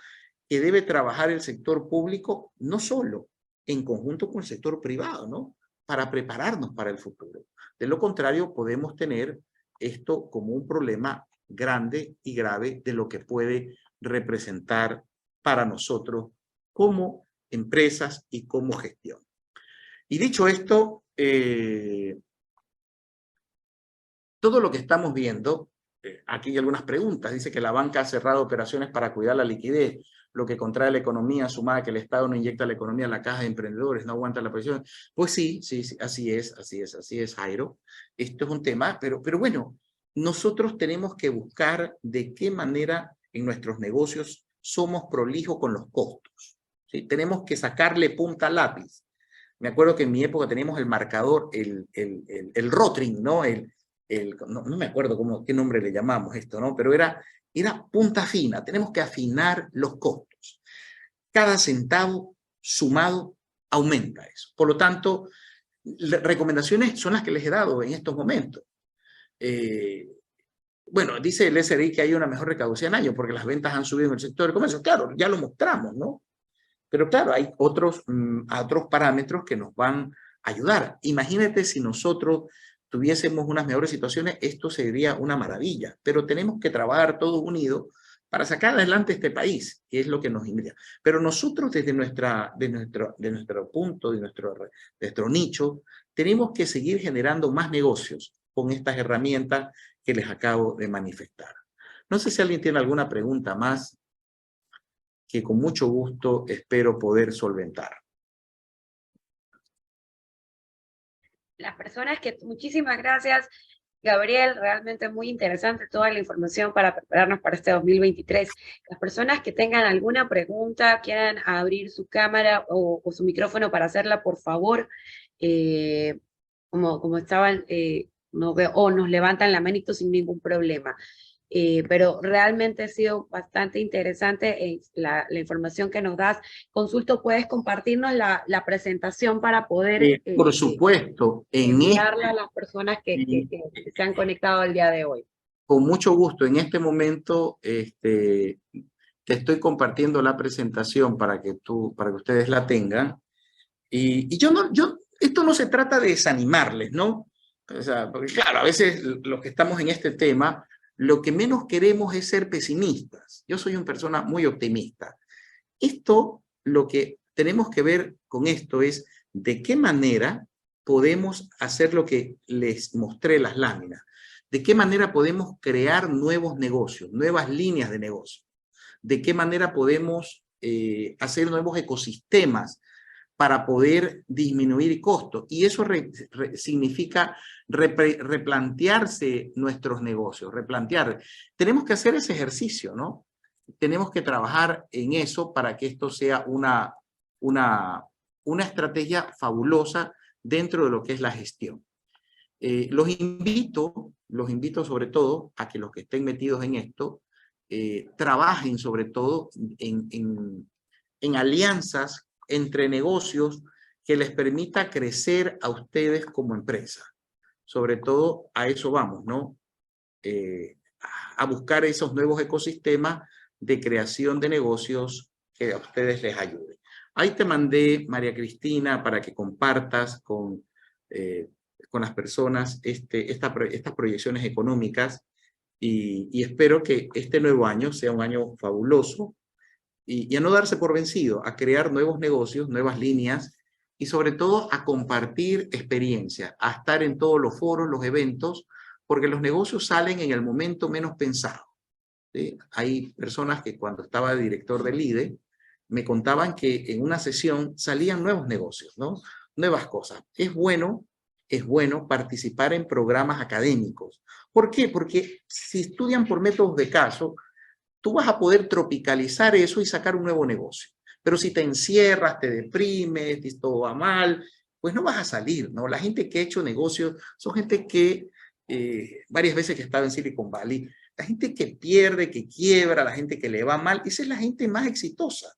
que debe trabajar el sector público, no solo en conjunto con el sector privado, ¿no? Para prepararnos para el futuro. De lo contrario, podemos tener esto como un problema grande y grave de lo que puede representar para nosotros como empresas y como gestión. Y dicho esto, todo lo que estamos viendo, aquí hay algunas preguntas, dice que la banca ha cerrado operaciones para cuidar la liquidez, lo que contrae la economía, sumada que el Estado no inyecta la economía, la caja de emprendedores no aguanta la presión. Pues sí, así es, Jairo. Esto es un tema, pero bueno, nosotros tenemos que buscar de qué manera en nuestros negocios somos prolijos con los costos, ¿sí? Tenemos que sacarle punta al lápiz. Me acuerdo que en mi época teníamos el marcador, el Rotring, ¿no? No me acuerdo qué nombre le llamamos esto, ¿no? Pero era punta fina. Tenemos que afinar los costos. Cada centavo sumado aumenta eso. Por lo tanto, recomendaciones son las que les he dado en estos momentos. Bueno, dice el SRI que hay una mejor recaudación en año porque las ventas han subido en el sector del comercio. Claro, ya lo mostramos, ¿no? Pero claro, hay otros parámetros que nos van a ayudar. Imagínate si nosotros tuviésemos unas mejores situaciones, esto sería una maravilla. Pero tenemos que trabajar todos unidos para sacar adelante este país, que es lo que nos invita. Pero nosotros desde nuestro punto, de nuestro nicho, tenemos que seguir generando más negocios con estas herramientas que les acabo de manifestar. No sé si alguien tiene alguna pregunta más que con mucho gusto espero poder solventar. Las personas que, muchísimas gracias, Gabriel, realmente muy interesante toda la información para prepararnos para este 2023. Las personas que tengan alguna pregunta, quieran abrir su cámara o su micrófono para hacerla, por favor, como estaban, no veo, o nos levantan la manito sin ningún problema. Pero realmente ha sido bastante interesante la información que nos das. Consulto, ¿puedes compartirnos la presentación para poder por supuesto, enviarla a las personas que se han conectado el día de hoy? Con mucho gusto. En este momento te estoy compartiendo la presentación para que ustedes la tengan. Y esto no se trata de desanimarles, ¿no? O sea, porque claro, a veces los que estamos en este tema, lo que menos queremos es ser pesimistas. Yo soy una persona muy optimista. Lo que tenemos que ver con esto es de qué manera podemos hacer lo que les mostré las láminas. De qué manera podemos crear nuevos negocios, nuevas líneas de negocio. De qué manera podemos hacer nuevos ecosistemas para poder disminuir costos. Y eso significa replantearse nuestros negocios, replantear. Tenemos que hacer ese ejercicio, ¿no? Tenemos que trabajar en eso para que esto sea una estrategia fabulosa dentro de lo que es la gestión. Los invito sobre todo a que los que estén metidos en esto trabajen sobre todo en alianzas entre negocios que les permita crecer a ustedes como empresa. Sobre todo a eso vamos, ¿no? A buscar esos nuevos ecosistemas de creación de negocios que a ustedes les ayuden. Ahí te mandé, María Cristina, para que compartas con las personas estas proyecciones económicas y espero que este nuevo año sea un año fabuloso y a no darse por vencido, a crear nuevos negocios, nuevas líneas y sobre todo a compartir experiencias, a estar en todos los foros, los eventos, porque los negocios salen en el momento menos pensado. ¿Sí? Hay personas que cuando estaba director del IDE me contaban que en una sesión salían nuevos negocios, ¿no? Nuevas cosas. Es bueno participar en programas académicos. ¿Por qué? Porque si estudian por métodos de caso, tú vas a poder tropicalizar eso y sacar un nuevo negocio. Pero si te encierras, te deprimes, y todo va mal, pues no vas a salir, ¿no? La gente que ha hecho negocios son gente que varias veces que he estado en Silicon Valley, la gente que pierde, que quiebra, la gente que le va mal, esa es la gente más exitosa.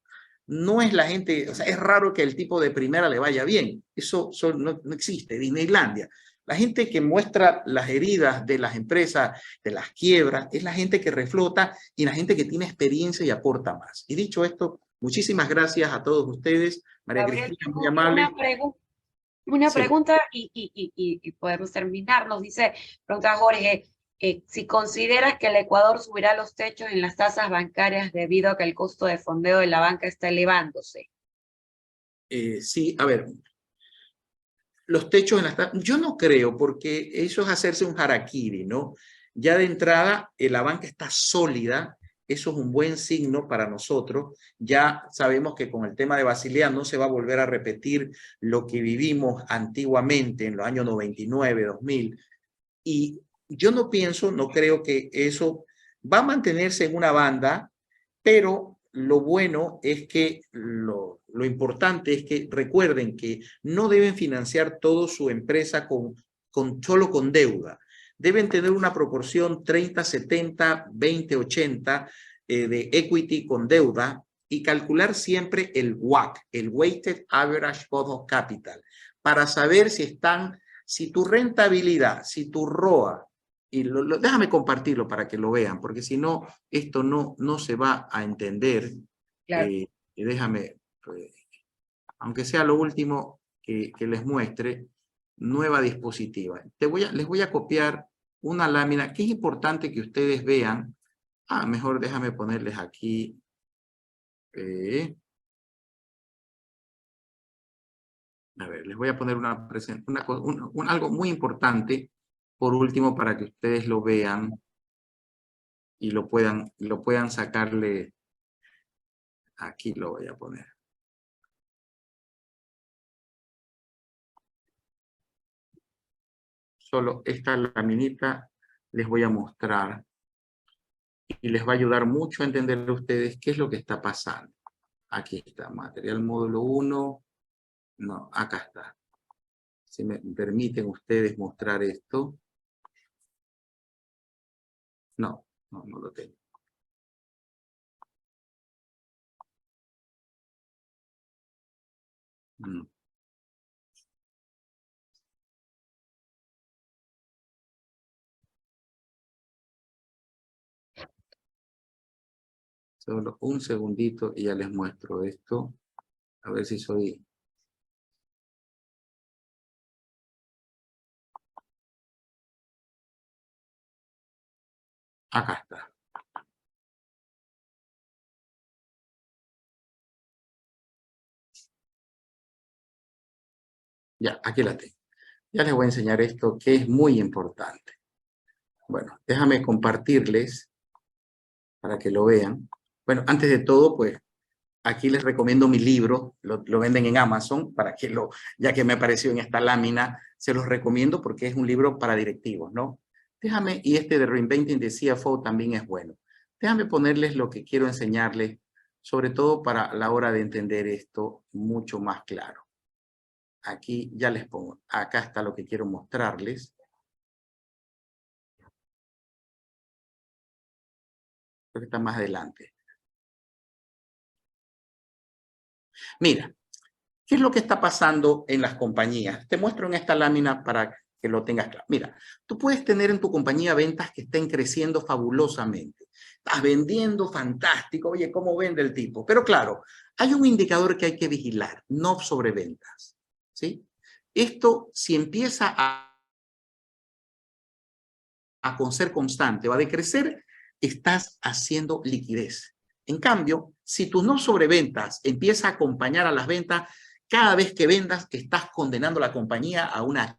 No es la gente, o sea, es raro que el tipo de primera le vaya bien. Eso no existe. Disneylandia. La gente que muestra las heridas de las empresas, de las quiebras, es la gente que reflota y la gente que tiene experiencia y aporta más. Y dicho esto, muchísimas gracias a todos ustedes. María Gabriel, Cristina, muy tengo amable. una Sí. pregunta y podemos terminar. Nos dice, pregunta Jorge, si consideras que el Ecuador subirá los techos en las tasas bancarias debido a que el costo de fondeo de la banca está elevándose. Sí, a ver, los techos en las... Yo no creo, porque eso es hacerse un harakiri, ¿no? Ya de entrada, la banca está sólida, eso es un buen signo para nosotros. Ya sabemos que con el tema de Basilea no se va a volver a repetir lo que vivimos antiguamente en los años 99, 2000. Y yo no pienso, no creo que eso va a mantenerse en una banda, pero lo bueno es que lo importante es que recuerden que no deben financiar toda su empresa solo con deuda. Deben tener una proporción 30, 70, 20, 80 de equity con deuda y calcular siempre el WACC, el Weighted Average Cost of Capital, para saber si tu rentabilidad, si tu ROA, y déjame compartirlo para que lo vean, porque si no, esto no se va a entender. Claro. Y déjame, aunque sea lo último que les muestre, nueva dispositiva. Les voy a copiar una lámina que es importante que ustedes vean. Mejor déjame ponerles aquí. A ver, les voy a poner algo muy importante, por último, para que ustedes lo vean y lo puedan sacarle. Aquí lo voy a poner. Solo esta laminita les voy a mostrar y les va a ayudar mucho a entender a ustedes qué es lo que está pasando. Aquí está, material módulo 1. No, acá está. Si me permiten ustedes mostrar esto. No lo tengo. Solo un segundito y ya les muestro esto. A ver si soy... Acá está. Ya, aquí la tengo. Ya les voy a enseñar esto que es muy importante. Bueno, déjame compartirles para que lo vean. Bueno, antes de todo, pues, aquí les recomiendo mi libro. Lo venden en Amazon, ya que me apareció en esta lámina, se los recomiendo porque es un libro para directivos, ¿no? Y este de Reinventing the CFO también es bueno. Déjame ponerles lo que quiero enseñarles, sobre todo para la hora de entender esto mucho más claro. Aquí ya les pongo, acá está lo que quiero mostrarles. Creo que está más adelante. Mira, ¿qué es lo que está pasando en las compañías? Te muestro en esta lámina para que lo tengas claro. Mira, tú puedes tener en tu compañía ventas que estén creciendo fabulosamente. Estás vendiendo fantástico. Oye, ¿cómo vende el tipo? Pero claro, hay un indicador que hay que vigilar, no sobreventas. ¿Sí? Esto, si empieza con ser constante o a decrecer, estás haciendo liquidez. En cambio, si tus no sobreventas empieza a acompañar a las ventas, cada vez que vendas, estás condenando a la compañía a una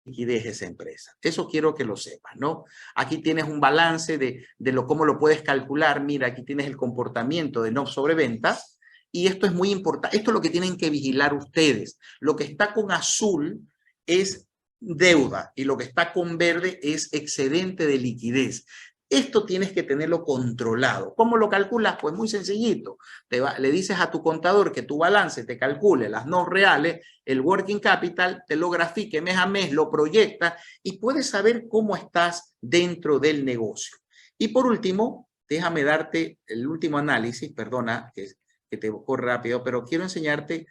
liquidez de esa empresa. Eso quiero que lo sepas, ¿no? Aquí tienes un balance de cómo lo puedes calcular. Mira, aquí tienes el comportamiento de no sobreventas y esto es muy importante. Esto es lo que tienen que vigilar ustedes. Lo que está con azul es deuda y lo que está con verde es excedente de liquidez. Esto tienes que tenerlo controlado. ¿Cómo lo calculas? Pues muy sencillito. Le dices a tu contador que tu balance te calcule las no reales, el working capital, te lo grafique mes a mes, lo proyecta y puedes saber cómo estás dentro del negocio. Y por último, déjame darte el último análisis, perdona que te corre rápido, pero quiero enseñarte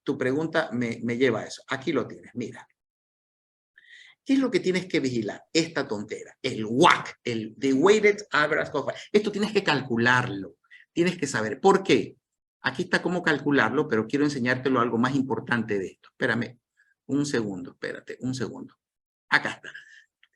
tu pregunta me lleva a eso. Aquí lo tienes, mira. ¿Qué es lo que tienes que vigilar? Esta tontera, el WACC, el The Weighted Average Cost. Esto tienes que calcularlo, tienes que saber. ¿Por qué? Aquí está cómo calcularlo, pero quiero enseñártelo algo más importante de esto. Espérame un segundo, espérate, un segundo. Acá está.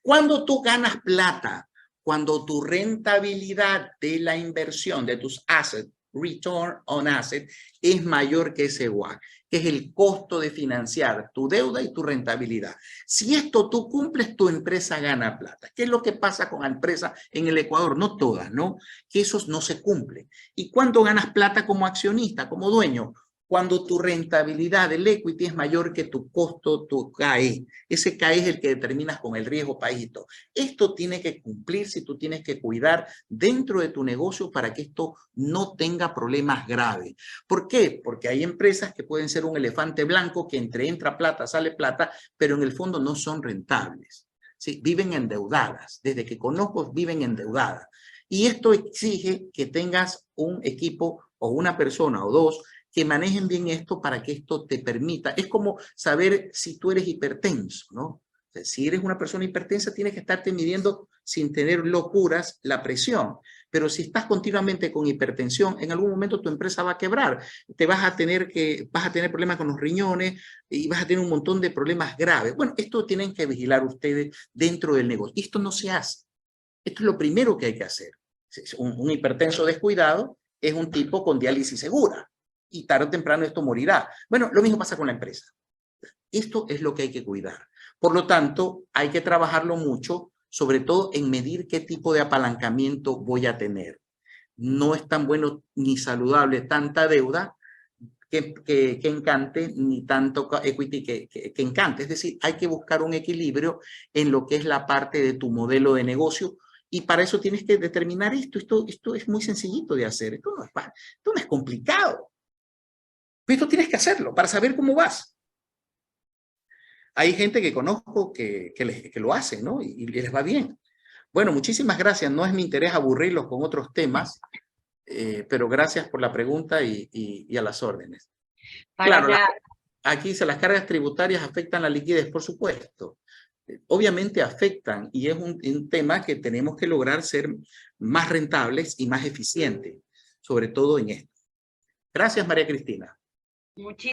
Cuando tú ganas plata, cuando tu rentabilidad de la inversión de tus assets, return on asset, es mayor que ese WACC, que es el costo de financiar tu deuda y tu rentabilidad. Si esto tú cumples, tu empresa gana plata. ¿Qué es lo que pasa con la empresa en el Ecuador? No todas, ¿no? Que esos no se cumplen. ¿Y cuándo ganas plata como accionista, como dueño? Cuando tu rentabilidad del equity es mayor que tu costo, tu CAE. Ese CAE es el que determinas con el riesgo país y todo. Esto tiene que cumplirse y tú tienes que cuidar dentro de tu negocio para que esto no tenga problemas graves. ¿Por qué? Porque hay empresas que pueden ser un elefante blanco que entra plata, sale plata, pero en el fondo no son rentables. ¿Sí? Viven endeudadas. Desde que conozco, viven endeudadas. Y esto exige que tengas un equipo o una persona o dos que manejen bien esto para que esto te permita. Es como saber si tú eres hipertenso, ¿no? O sea, si eres una persona hipertensa, tienes que estarte midiendo sin tener locuras la presión. Pero si estás continuamente con hipertensión, en algún momento tu empresa va a quebrar. Vas a tener problemas con los riñones y vas a tener un montón de problemas graves. Bueno, esto tienen que vigilar ustedes dentro del negocio. Esto no se hace. Esto es lo primero que hay que hacer. Un hipertenso descuidado es un tipo con diálisis segura. Y tarde o temprano esto morirá. Bueno, lo mismo pasa con la empresa. Esto es lo que hay que cuidar. Por lo tanto, hay que trabajarlo mucho, sobre todo en medir qué tipo de apalancamiento voy a tener. No es tan bueno ni saludable tanta deuda que encante, ni tanto equity que encante. Es decir, hay que buscar un equilibrio en lo que es la parte de tu modelo de negocio. Y para eso tienes que determinar esto. Esto es muy sencillito de hacer. Esto no es complicado. Esto tienes que hacerlo para saber cómo vas. Hay gente que conozco que lo hace, ¿no? Y les va bien. Bueno, muchísimas gracias. No es mi interés aburrirlos con otros temas, pero gracias por la pregunta y a las órdenes. Claro, aquí dice, las cargas tributarias afectan la liquidez, por supuesto. Obviamente afectan y es un tema que tenemos que lograr ser más rentables y más eficientes, sobre todo en esto. Gracias, María Cristina. Muchísimas